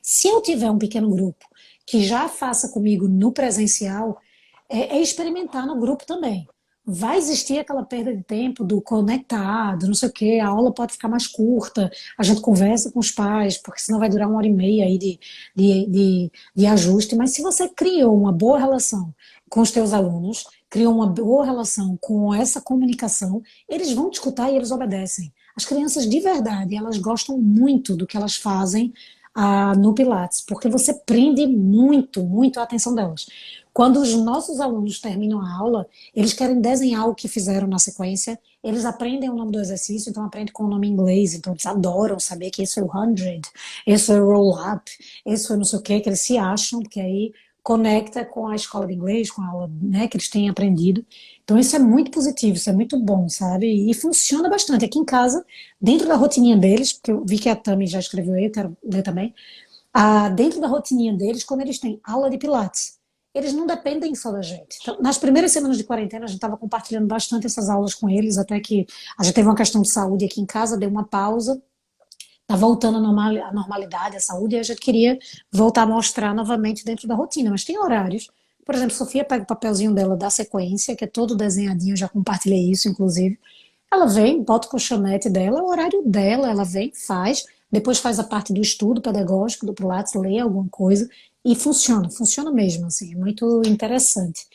Se eu tiver um pequeno grupo que já faça comigo no presencial, é experimentar no grupo também. Vai existir aquela perda de tempo do conectado, não sei o quê, a aula pode ficar mais curta, a gente conversa com os pais, porque senão vai durar 1h30 aí de ajuste, mas se você criou uma boa relação com os teus alunos, criou uma boa relação com essa comunicação, eles vão te escutar e eles obedecem. As crianças de verdade, elas gostam muito do que elas fazem no Pilates, porque você prende muito, muito a atenção delas. Quando os nossos alunos terminam a aula, eles querem desenhar o que fizeram na sequência, eles aprendem o nome do exercício, então aprendem com o nome em inglês, então eles adoram saber que esse é o 100, esse é o roll-up, esse é não sei o que eles se acham, porque aí conecta com a escola de inglês, com a aula, né, que eles têm aprendido. Então isso é muito positivo, isso é muito bom, sabe? E funciona bastante. Aqui em casa, dentro da rotininha deles, porque eu vi que a Tami já escreveu aí, eu quero ler também, dentro da rotininha deles, quando eles têm aula de Pilates, eles não dependem só da gente. Então, nas primeiras semanas de quarentena, a gente estava compartilhando bastante essas aulas com eles, até que a gente teve uma questão de saúde aqui em casa, deu uma pausa, tá voltando à normalidade, à saúde, e a gente queria voltar a mostrar novamente dentro da rotina, mas tem horários. Por exemplo, Sofia pega o papelzinho dela da sequência, que é todo desenhadinho, eu já compartilhei isso, inclusive. Ela vem, bota o colchonete dela, o horário dela, ela vem, faz, depois faz a parte do estudo pedagógico do Pilates, lê alguma coisa, e funciona mesmo, assim, é muito interessante.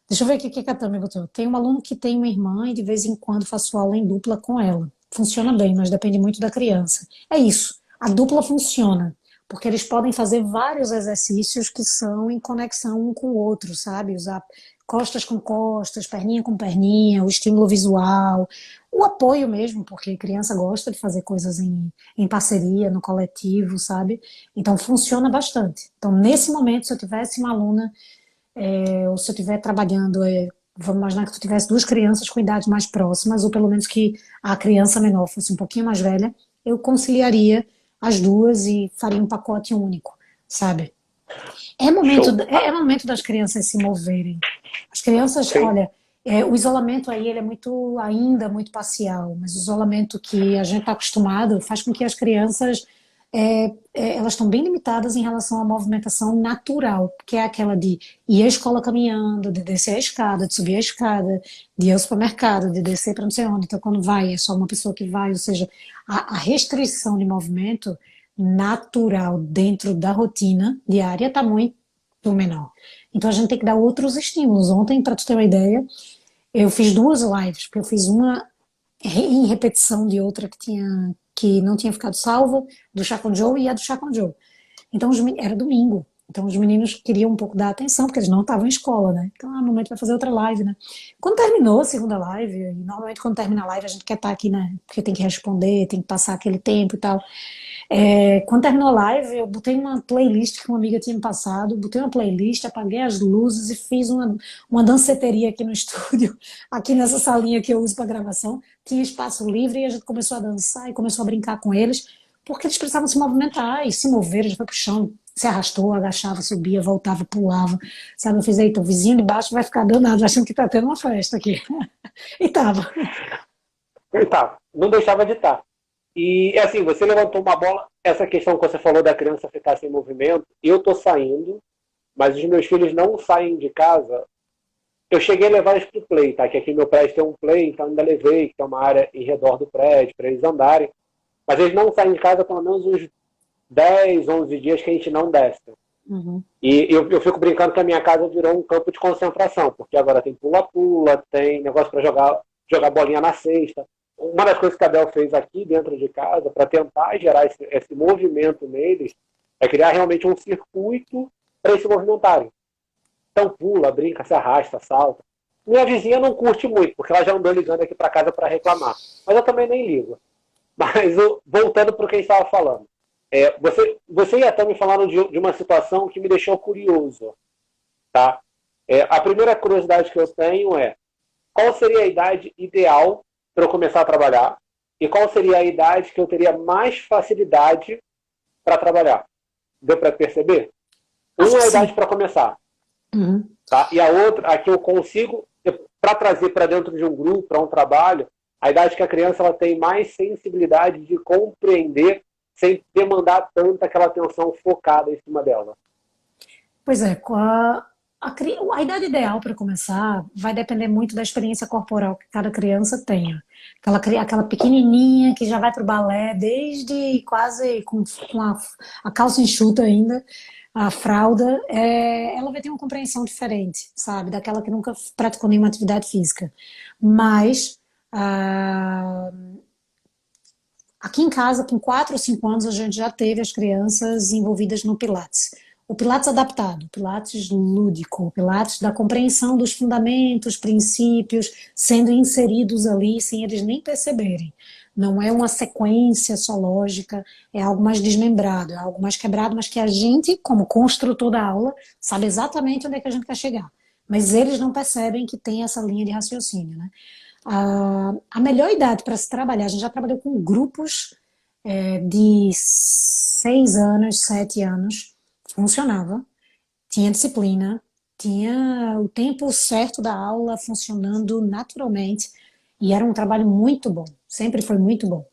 Deixa eu ver aqui o que a Tami botou. Tem um aluno que tem uma irmã e de vez em quando faço aula em dupla com ela. Funciona bem, mas depende muito da criança. É isso, a dupla funciona, porque eles podem fazer vários exercícios que são em conexão um com o outro, sabe? Usar costas com costas, perninha com perninha, o estímulo visual, o apoio mesmo, porque a criança gosta de fazer coisas em parceria, no coletivo, sabe? Então funciona bastante. Então nesse momento, se eu tivesse uma aluna, ou se eu estiver trabalhando, vamos imaginar que tu tivesse duas crianças com idades mais próximas, ou pelo menos que a criança menor fosse um pouquinho mais velha, eu conciliaria as duas e faria um pacote único, sabe? É momento das crianças se moverem. As crianças, sim. Olha, o isolamento aí ele é ainda muito parcial, mas o isolamento que a gente está acostumado faz com que as crianças elas estão bem limitadas em relação à movimentação natural, que é aquela de ir à escola caminhando, de descer a escada, de subir a escada, de ir ao supermercado, de descer para não sei onde. Então, quando vai, é só uma pessoa que vai, ou seja, a restrição de movimento natural dentro da rotina diária está muito menor. Então, a gente tem que dar outros estímulos. Ontem, para tu ter uma ideia, eu fiz 2 lives, porque eu fiz uma em repetição de outra que não tinha ficado salva, do Chá com Joe e a do Chá com Joe. Então, era domingo. Então os meninos queriam um pouco dar atenção, porque eles não estavam em escola, né? Então, a mamãe vai fazer outra live, né? Quando terminou a segunda live, e normalmente quando termina a live a gente quer estar aqui, né? Porque tem que responder, tem que passar aquele tempo e tal. Quando terminou a live, eu botei uma playlist que uma amiga tinha me passado, botei uma playlist, apaguei as luzes e fiz uma danceteria aqui no estúdio, aqui nessa salinha que eu uso para gravação. Tinha espaço livre e a gente começou a dançar e começou a brincar com eles, porque eles precisavam se movimentar e se mover, a gente foi pro chão, se arrastou, agachava, subia, voltava, pulava, sabe? Eu fiz, eita, o vizinho de baixo vai ficar danado, achando que tá tendo uma festa aqui. E tava. Tá, não deixava de estar. E assim, você levantou uma bola, essa questão que você falou da criança ficar sem movimento, eu tô saindo, mas os meus filhos não saem de casa. Eu cheguei a levar eles pro play, tá? Que aqui meu prédio tem um play, então ainda levei, que tem uma área em redor do prédio, para eles andarem. Mas eles não saem de casa pelo menos uns 10, 11 dias que a gente não desce. Uhum. E eu fico brincando que a minha casa virou um campo de concentração, porque agora tem pula-pula, tem negócio para jogar bolinha na cesta. Uma das coisas que a Bel fez aqui dentro de casa, para tentar gerar esse movimento neles, é criar realmente um circuito para eles se movimentarem. Então pula, brinca, se arrasta, salta. Minha vizinha não curte muito, porque ela já andou ligando aqui para casa para reclamar. Mas eu também nem ligo. Mas voltando para o que a gente estava falando. Você e a Tami falaram de uma situação que me deixou curioso. Tá? A primeira curiosidade que eu tenho é: qual seria a idade ideal para eu começar a trabalhar? E qual seria a idade que eu teria mais facilidade para trabalhar? Deu para perceber? Acho Uma é que a sim. idade para começar. Uhum. Tá? E a outra, a que eu consigo, para trazer para dentro de um grupo, para um trabalho, a idade que a criança ela tem mais sensibilidade de compreender sem demandar tanta aquela atenção focada em cima dela. Pois é, a idade ideal para começar vai depender muito da experiência corporal que cada criança tenha. Aquela pequenininha que já vai para o balé desde quase com a calça enxuta ainda, a fralda, ela vai ter uma compreensão diferente, sabe? Daquela que nunca praticou nenhuma atividade física. Mas, aqui em casa, com 4 ou 5 anos, a gente já teve as crianças envolvidas no Pilates. O Pilates adaptado, o Pilates lúdico, o Pilates da compreensão dos fundamentos, princípios, sendo inseridos ali sem eles nem perceberem. Não é uma sequência só lógica, é algo mais desmembrado, é algo mais quebrado, mas que a gente, como construtor da aula, sabe exatamente onde é que a gente quer chegar. Mas eles não percebem que tem essa linha de raciocínio, né? A melhor idade para se trabalhar, a gente já trabalhou com grupos de 6 anos, 7 anos, funcionava, tinha disciplina, tinha o tempo certo da aula funcionando naturalmente e era um trabalho muito bom, sempre foi muito bom.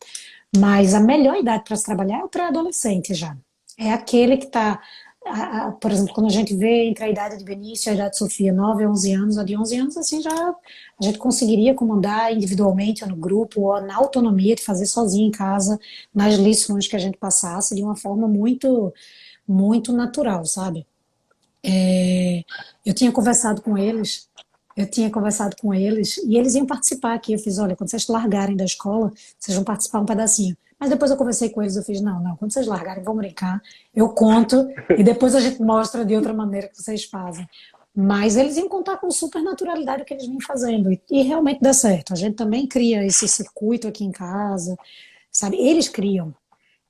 Mas a melhor idade para se trabalhar é o pré-adolescente já. É aquele que está, por exemplo, quando a gente vê entre a idade de Benício e a idade de Sofia, 9 a 11 anos, a de 11 anos, assim, já a gente conseguiria comandar individualmente ou no grupo, ou na autonomia de fazer sozinho em casa, nas lições que a gente passasse, de uma forma muito, muito natural, sabe? Eu tinha conversado com eles, e eles iam participar aqui. Eu fiz, olha, quando vocês largarem da escola, vocês vão participar um pedacinho. Mas depois eu conversei com eles, eu fiz, não, quando vocês largarem, vão brincar, eu conto, e depois a gente mostra de outra maneira que vocês fazem. Mas eles iam contar com super naturalidade o que eles vêm fazendo, e realmente dá certo. A gente também cria esse circuito aqui em casa, sabe? Eles criam.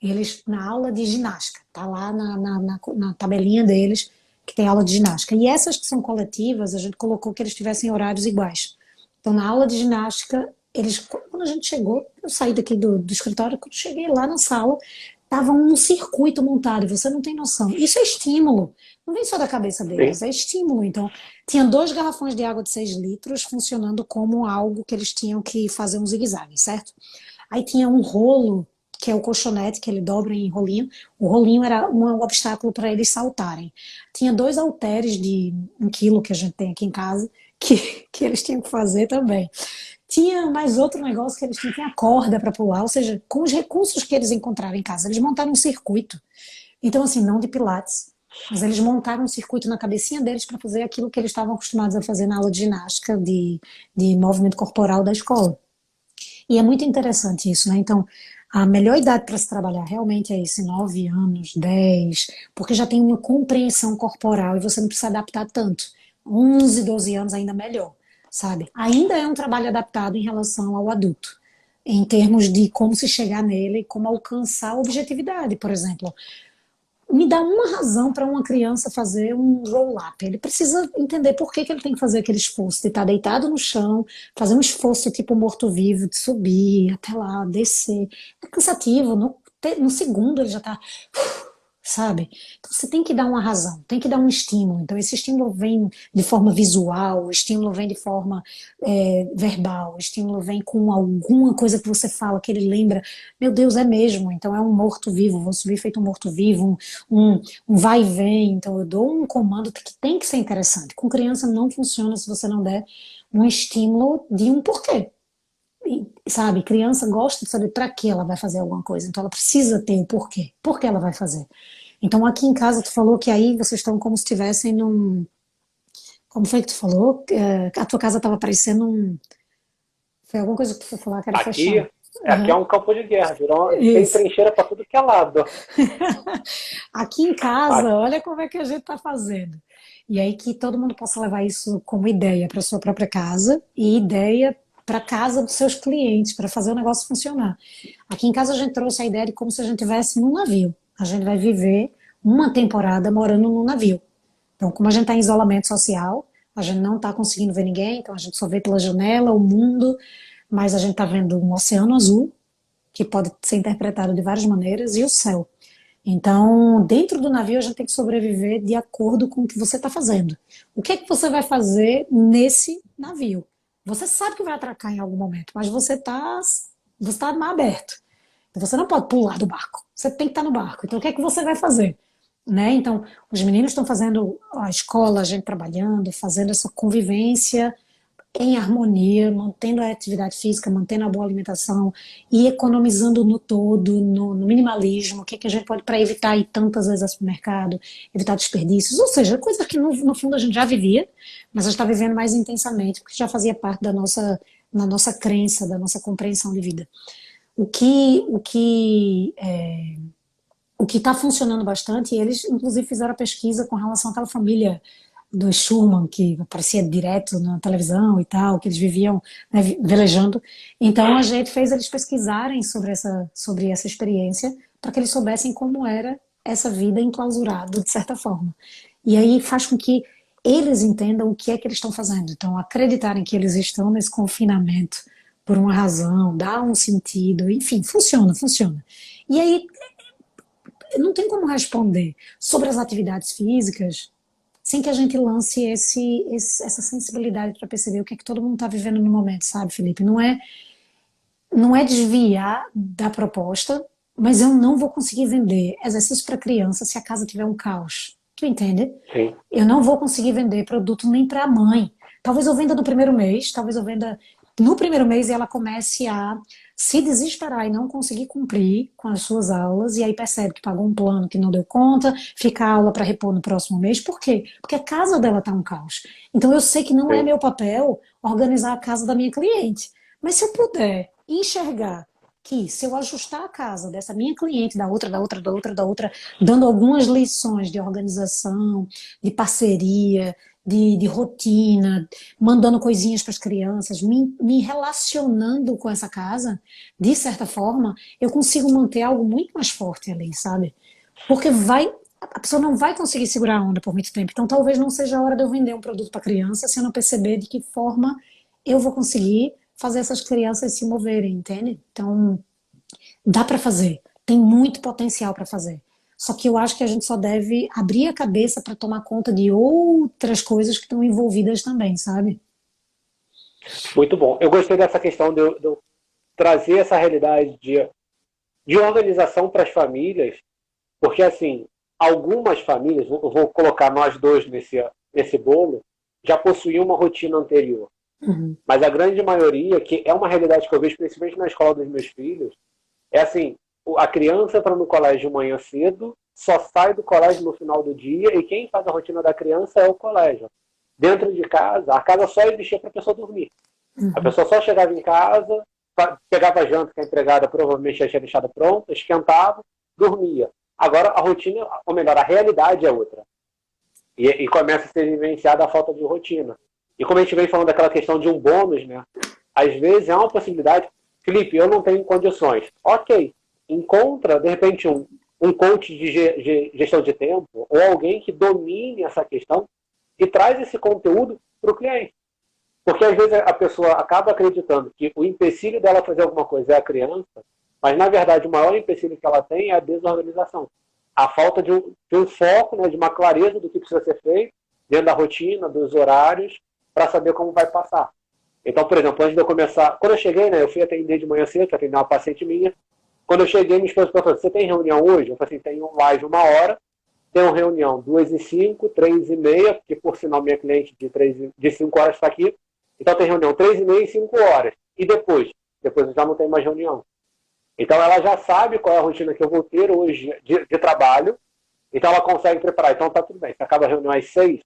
Eles, na aula de ginástica, tá lá na tabelinha deles, que tem aula de ginástica. E essas que são coletivas, a gente colocou que eles tivessem horários iguais. Então, na aula de ginástica, quando a gente chegou, eu saí daqui do escritório, quando cheguei lá na sala, tava um circuito montado, e você não tem noção. Isso é estímulo, não vem só da cabeça deles, é estímulo. Então, tinha 2 garrafões de água de 6 litros funcionando como algo que eles tinham que fazer um zigue-zague, certo? Aí tinha um rolo, que é o colchonete, que ele dobra em rolinho. O rolinho era um obstáculo para eles saltarem. Tinha 2 halteres de 1 quilo que a gente tem aqui em casa, que eles tinham que fazer também. Tinha mais outro negócio que eles tinham a corda para pular, ou seja, com os recursos que eles encontraram em casa, eles montaram um circuito. Então, assim, não de pilates, mas eles montaram um circuito na cabecinha deles para fazer aquilo que eles estavam acostumados a fazer na aula de ginástica, de movimento corporal da escola. E é muito interessante isso, né? Então, A melhor idade para se trabalhar realmente é esse 9 anos, 10, porque já tem uma compreensão corporal e você não precisa adaptar tanto. 11, 12 anos ainda melhor, sabe? Ainda é um trabalho adaptado em relação ao adulto, em termos de como se chegar nele e como alcançar a objetividade, por exemplo. Me dá uma razão para uma criança fazer um roll-up. Ele precisa entender por que ele tem que fazer aquele esforço de estar deitado no chão, fazer um esforço tipo morto-vivo, de subir até lá, descer. É cansativo. No segundo ele já está, sabe? Então você tem que dar uma razão, tem que dar um estímulo. Então esse estímulo vem de forma visual, o estímulo vem de forma verbal, o estímulo vem com alguma coisa que você fala que ele lembra, meu Deus, é mesmo, então é um morto-vivo, vou subir feito um morto-vivo, um vai e vem, então eu dou um comando que tem que ser interessante. Com criança não funciona se você não der um estímulo de um porquê. Sabe, criança gosta de saber para que ela vai fazer alguma coisa, então ela precisa ter o porquê, por que ela vai fazer. Então aqui em casa tu falou que aí vocês estão como se estivessem num, como foi que tu falou? A tua casa estava parecendo foi alguma coisa que tu foi falar que era Aqui, fechado. aqui é Uhum. um campo de guerra, tem Isso. trincheira para tudo que é lado. Aqui em casa, Aqui, olha como é que a gente está fazendo. E aí que todo mundo possa levar isso como ideia para sua própria casa e ideia para a casa dos seus clientes, para fazer o negócio funcionar. Aqui em casa a gente trouxe a ideia de como se a gente estivesse num navio. A gente vai viver uma temporada morando num navio. Então, como a gente está em isolamento social, a gente não está conseguindo ver ninguém, então a gente só vê pela janela o mundo, mas a gente está vendo um oceano azul, que pode ser interpretado de várias maneiras, e o céu. Então, dentro do navio, a gente tem que sobreviver de acordo com o que você está fazendo. O que é que você vai fazer nesse navio? Você sabe que vai atracar em algum momento, mas você tá mar aberto. Você não pode pular do barco. Você tem que estar no barco. Então, o que é que você vai fazer? Né? Então, os meninos estão fazendo a escola, a gente trabalhando, fazendo essa convivência em harmonia, mantendo a atividade física, mantendo a boa alimentação e economizando no todo, no minimalismo, o que, é que a gente pode para evitar ir tantas vezes ao supermercado, evitar desperdícios, ou seja, coisas que no fundo a gente já vivia, mas a gente está vivendo mais intensamente, porque já fazia parte na nossa crença, da nossa compreensão de vida. O que, o que o que está funcionando bastante, e eles inclusive fizeram a pesquisa com relação àquela família do Schumann, que aparecia direto na televisão e tal, que eles viviam, né, velejando. Então a gente fez eles pesquisarem sobre essa experiência, para que eles soubessem como era essa vida enclausurada, de certa forma. E aí faz com que eles entendam o que é que eles estão fazendo. Então acreditarem que eles estão nesse confinamento por uma razão, dá um sentido, enfim, funciona, funciona. E aí não tem como responder sobre as atividades físicas sem que a gente lance essa sensibilidade para perceber o que é que todo mundo está vivendo no momento, sabe, Felipe? Não é desviar da proposta, mas eu não vou conseguir vender exercício para criança se a casa tiver um caos. Tu entende? sim. Eu não vou conseguir vender produto nem para a mãe. Talvez eu venda no primeiro mês, talvez eu venda no primeiro mês e ela comece a se desesperar e não conseguir cumprir com as suas aulas, e aí percebe que pagou um plano que não deu conta, fica a aula para repor no próximo mês. Por quê? Porque a casa dela está um caos. Então eu sei que não é Sim. meu papel organizar a casa da minha cliente. Mas se eu puder enxergar que se eu ajustar a casa dessa minha cliente, da outra, dando algumas lições de organização, de parceria, de rotina, mandando coisinhas para as crianças, me relacionando com essa casa, de certa forma, eu consigo manter algo muito mais forte ali, sabe? Porque a pessoa não vai conseguir segurar a onda por muito tempo. Então talvez não seja a hora de eu vender um produto para criança se eu não perceber de que forma eu vou conseguir fazer essas crianças se moverem, entende? Então, dá para fazer, tem muito potencial para fazer. Só que eu acho que a gente só deve abrir a cabeça para tomar conta de outras coisas que estão envolvidas também, sabe? Muito bom. Eu gostei dessa questão de eu trazer essa realidade de organização para as famílias, porque, assim, algumas famílias, eu vou colocar nós dois nesse bolo, já possuíam uma rotina anterior. Uhum. Mas a grande maioria, que é uma realidade que eu vejo principalmente na escola dos meus filhos, é assim, a criança entra no colégio de manhã cedo, só sai do colégio no final do dia, e quem faz a rotina da criança é o colégio. Dentro de casa, a casa só existia para a pessoa dormir. A Uhum. pessoa só chegava em casa, pegava a janta que a empregada provavelmente já tinha deixado pronta, esquentava, dormia. Agora a rotina, ou melhor, a realidade é outra. E começa a ser vivenciada a falta de rotina. E como a gente vem falando daquela questão de um bônus, né? Às vezes é uma possibilidade. Felipe, eu não tenho condições. Ok, encontra, de repente, um coach de gestão de tempo ou alguém que domine essa questão e traz esse conteúdo para o cliente. Porque às vezes a pessoa acaba acreditando que o empecilho dela fazer alguma coisa é a criança, mas na verdade o maior empecilho que ela tem é a desorganização. A falta de um foco, né, de uma clareza do que precisa ser feito dentro da rotina, dos horários, para saber como vai passar. Então, por exemplo, antes de eu começar, quando eu cheguei, né, eu fui atender de manhã cedo, atender uma paciente minha. Quando eu cheguei, minha esposa falou: você tem reunião hoje? Eu falei assim: tenho live 1 hora, tenho reunião 2h05, 3h30, porque por sinal minha cliente de 5 horas está aqui. Então tem reunião 3h30 e 5 horas. E depois? Depois eu já não tenho mais reunião. Então ela já sabe qual é a rotina que eu vou ter hoje de trabalho. Então ela consegue preparar. Então tá tudo bem. Você acaba a reunião às 6.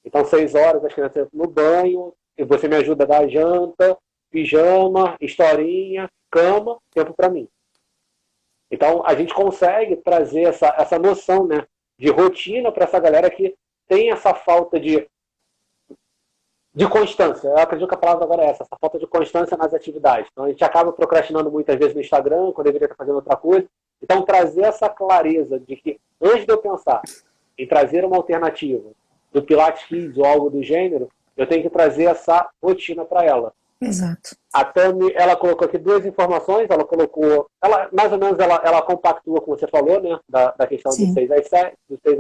Então 6 horas as crianças entram no banho. E você me ajuda a dar janta, pijama, historinha, cama, tempo para mim. Então a gente consegue trazer essa noção, né, de rotina para essa galera que tem essa falta de constância. Eu acredito que a palavra agora é essa falta de constância nas atividades. Então a gente acaba procrastinando muitas vezes no Instagram, quando deveria estar fazendo outra coisa. Então trazer essa clareza de que, antes de eu pensar em trazer uma alternativa do Pilates Kids ou algo do gênero, eu tenho que trazer essa rotina para ela. Exato. A Tami, ela colocou aqui 2 informações, mais ou menos ela compactua com o que você falou, né, da questão Sim. do 6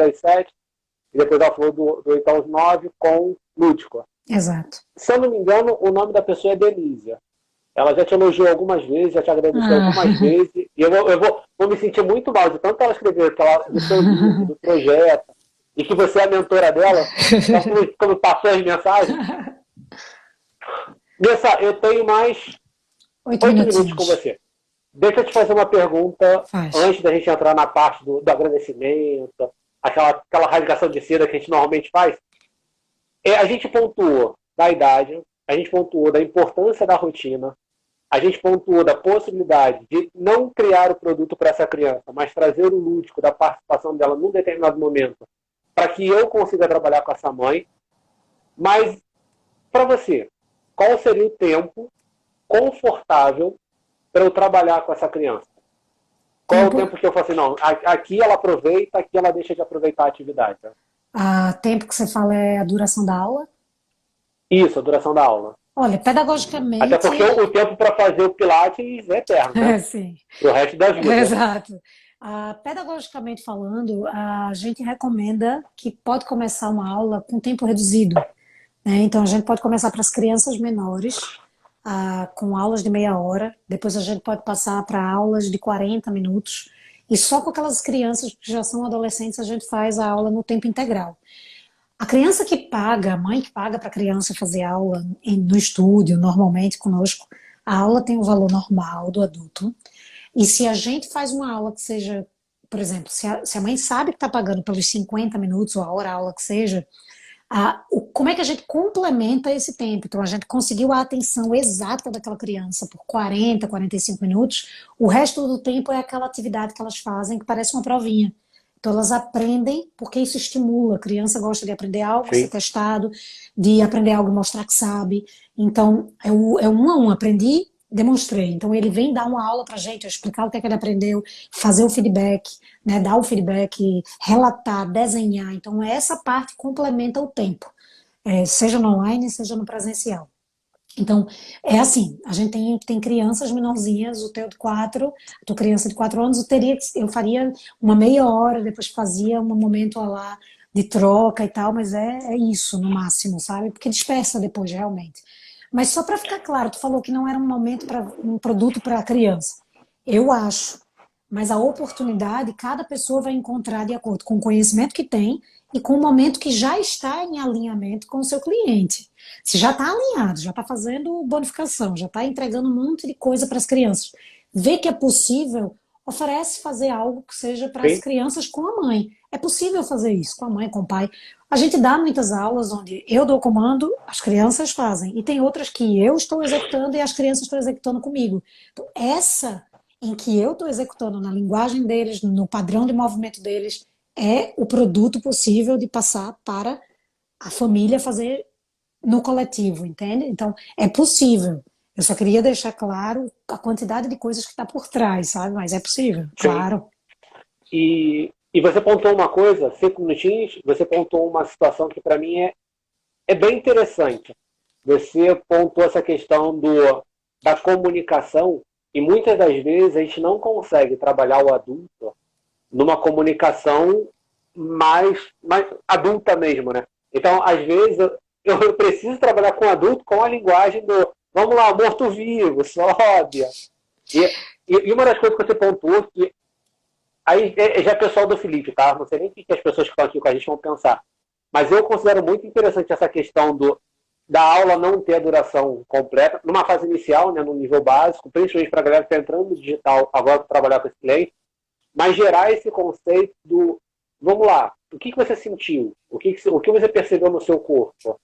às 7, e depois ela falou do 8 aos 9 com lúdico. Exato. Se eu não me engano, o nome da pessoa é Denise. Ela já te elogiou algumas vezes, já te agradeceu algumas vezes, e eu vou me sentir muito mal de tanto ela escrever do seu livro, do projeto, e que você é a mentora dela, como passou as mensagens. Nessa, eu tenho mais 8 minutos com você. Deixa eu te fazer uma pergunta antes da gente entrar na parte do agradecimento, aquela rasgação de seda que a gente normalmente faz. A gente pontuou da idade, a gente pontuou da importância da rotina, a gente pontuou da possibilidade de não criar o produto para essa criança, mas trazer o lúdico da participação dela num determinado momento, para que eu consiga trabalhar com essa mãe. Mas, para você, qual seria o tempo confortável para eu trabalhar com essa criança? Qual é o tempo que eu falo assim, não, aqui ela aproveita, aqui ela deixa de aproveitar a atividade? Tempo que você fala é a duração da aula? Isso, a duração da aula. Olha, pedagogicamente... Até porque o tempo para fazer o Pilates é eterno, né? Sim. Pro resto da vida. Exato. Pedagogicamente falando, a gente recomenda que pode começar uma aula com tempo reduzido, né? Então a gente pode começar para as crianças menores, com aulas de meia hora, depois a gente pode passar para aulas de 40 minutos, e só com aquelas crianças que já são adolescentes a gente faz a aula no tempo integral. A criança que paga, a mãe que paga para a criança fazer aula no estúdio, normalmente conosco, a aula tem o valor normal do adulto. E se a gente faz uma aula que seja, por exemplo, se a mãe sabe que está pagando pelos 50 minutos ou a hora, a aula que seja, como é que a gente complementa esse tempo? Então a gente conseguiu a atenção exata daquela criança por 40, 45 minutos, o resto do tempo é aquela atividade que elas fazem que parece uma provinha. Então elas aprendem porque isso estimula. A criança gosta de aprender algo, ser testado, de aprender algo e mostrar que sabe. Então é um a um, aprendi, demonstrei. Então ele vem dar uma aula pra gente, explicar o que é que ele aprendeu, fazer o feedback, né, dar o feedback, relatar, desenhar. Então essa parte complementa o tempo, seja no online, seja no presencial. Então, é assim, a gente tem crianças menorzinhas, o teu de 4, a tua criança de 4 anos, eu faria uma meia hora, depois fazia um momento lá de troca e tal, mas é isso no máximo, sabe? Porque dispersa depois, realmente. Mas só para ficar claro, tu falou que não era um momento para um produto para a criança. Eu acho, mas a oportunidade cada pessoa vai encontrar de acordo com o conhecimento que tem e com o momento que já está em alinhamento com o seu cliente. Se já está alinhado, já está fazendo bonificação, já está entregando um monte de coisa para as crianças, vê que é possível, oferece fazer algo que seja para as crianças com a mãe. É possível fazer isso com a mãe, com o pai. A gente dá muitas aulas onde eu dou o comando, as crianças fazem. E tem outras que eu estou executando e as crianças estão executando comigo. Então, essa em que eu estou executando na linguagem deles, no padrão de movimento deles, é o produto possível de passar para a família fazer no coletivo, entende? Então, é possível. Eu só queria deixar claro a quantidade de coisas que está por trás, sabe? Mas é possível, Sim. claro. E você pontuou uma coisa, 5 minutinhos, você pontuou uma situação que para mim é bem interessante. Você pontuou essa questão da comunicação e muitas das vezes a gente não consegue trabalhar o adulto numa comunicação mais adulta mesmo, né? Então, às vezes, eu preciso trabalhar com o adulto com a linguagem do, vamos lá, morto-vivo, sóbria. E uma das coisas que você pontuou, que aí já é pessoal do Felipe, tá? Não sei nem o que as pessoas que estão aqui com a gente vão pensar. Mas eu considero muito interessante essa questão da aula não ter a duração completa, numa fase inicial, né, no nível básico, principalmente para a galera que está entrando no digital agora para trabalhar com esse cliente, mas gerar esse conceito do, vamos lá, o que você sentiu? O que você percebeu no seu corpo?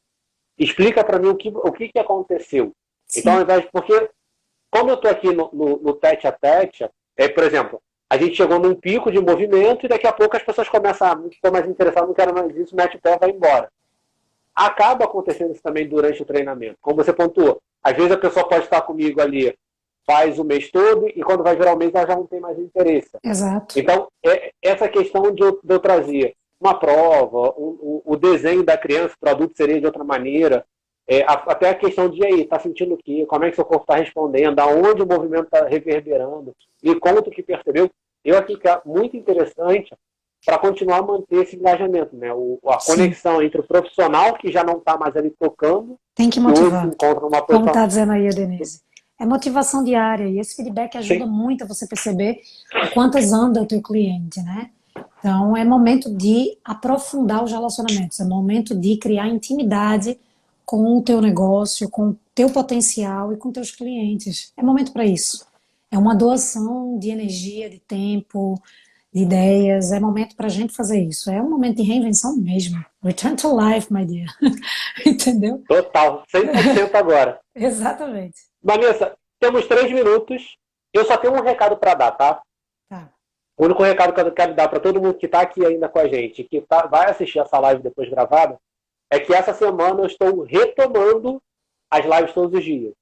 Explica para mim o que aconteceu. Sim. Então, ao invés de, porque como eu estou aqui no tete a tete, por exemplo, a gente chegou num pico de movimento e daqui a pouco as pessoas começam não estou mais interessado, não quero mais isso, mete o pé e vai embora. Acaba acontecendo isso também durante o treinamento. Como você pontuou, às vezes a pessoa pode estar comigo ali, faz o mês todo e quando vai virar o mês ela já não tem mais interesse. Exato. Então, essa questão de eu trazer uma prova, o desenho da criança para o adulto seria de outra maneira, até a questão de aí, está sentindo o quê? Como é que seu corpo está respondendo? Aonde o movimento está reverberando? Me conta o que percebeu. Eu aqui que é muito interessante para continuar a manter esse engajamento, né? A conexão entre o profissional que já não está mais ali tocando tem que e hoje motivar. se encontra numa Como posição. está dizendo aí a Denise. É motivação diária e esse feedback ajuda Sim. muito a você perceber o quantas anda o teu cliente, né? Então é momento de aprofundar os relacionamentos, é momento de criar intimidade com o teu negócio, com o teu potencial e com teus clientes. É momento para isso. É uma doação de energia, de tempo, de ideias. É momento para a gente fazer isso. É um momento de reinvenção mesmo. Return to life, my dear. Entendeu? Total, 100% agora. Exatamente. Vanessa, temos 3 minutos. Eu só tenho um recado para dar, tá? Tá. O único recado que eu quero dar para todo mundo que está aqui ainda com a gente, que vai assistir essa live depois gravada, é que essa semana eu estou retomando as lives todos os dias.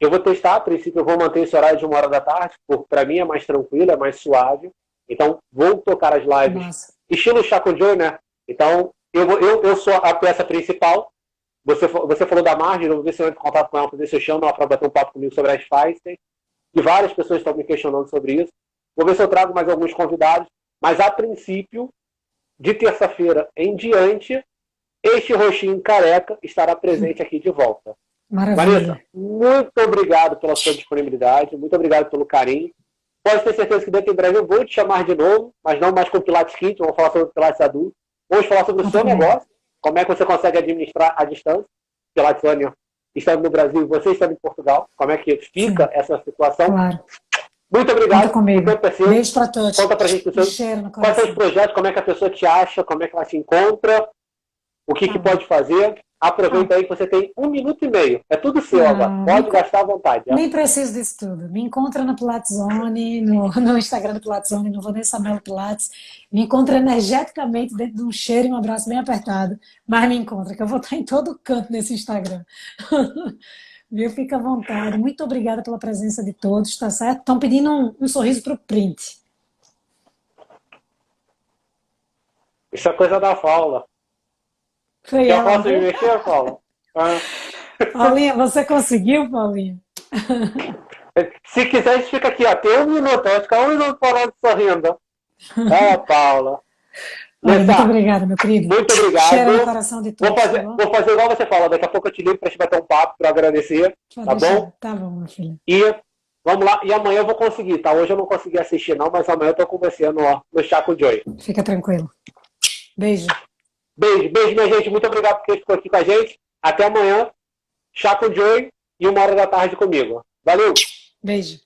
Eu vou testar, a princípio eu vou manter esse horário de 1h da tarde, porque para mim é mais tranquilo, é mais suave. Então, vou tocar as lives. Nossa. Estilo Chaco Joy, né? Então, eu sou a peça principal. Você falou da Margem, eu vou ver se eu entro em contato com ela para ver se eu chamo ela para bater um papo comigo sobre as Feinstein. E várias pessoas estão me questionando sobre isso. Vou ver se eu trago mais alguns convidados. Mas, a princípio, de terça-feira em diante, este roxinho careca estará presente aqui de volta. Maravilha. Vanessa, muito obrigado pela sua disponibilidade, muito obrigado pelo carinho. Pode ter certeza que dentro em breve eu vou te chamar de novo, mas não mais com o Pilates Kids, vamos falar sobre o Pilates adulto. Vamos falar sobre o seu negócio, como é que você consegue administrar à distância. Pilates Onion estando no Brasil e você estando em Portugal, como é que fica essa situação. Claro. Muito obrigado. Conta comigo. Beijo para todos. Conta pra gente quais são os projetos, como é que a pessoa te acha, como é que ela te encontra, o que pode fazer. Aproveita aí que você tem 1 minuto e meio. É tudo seu, agora. Pode gastar à vontade. Nem preciso disso tudo. Me encontra no Pilates Zone, no Instagram do Pilates Zone, no Vanessa Mello Pilates. Me encontra energeticamente dentro de um cheiro e um abraço bem apertado. Mas me encontra, que eu vou estar em todo canto nesse Instagram. Viu? Fica à vontade. Muito obrigada pela presença de todos, tá certo? Estão pedindo um sorriso pro print. Isso é coisa da Paula. Foi Já ela, posso me mexer, Paula? Paulinha, você conseguiu, Paulinha? Se quiser, a gente fica aqui até 1 minuto. Vai ficar 1 minuto parado sorrindo. Paula. Olha, muito obrigada, meu querido. Muito obrigado. Cheiro no coração de todos. Vou fazer igual você fala. Daqui a pouco eu te ligo para a gente bater um papo, para agradecer. Tá bom? Tá bom, minha filha. E vamos lá. E amanhã eu vou conseguir, tá? Hoje eu não consegui assistir, não, mas amanhã eu tô com você no Chaco Joy. Fica tranquilo. Beijo. Beijo, minha gente. Muito obrigado por quem ficou aqui com a gente. Até amanhã. Chaco Joy e 1h da tarde comigo. Valeu! Beijo.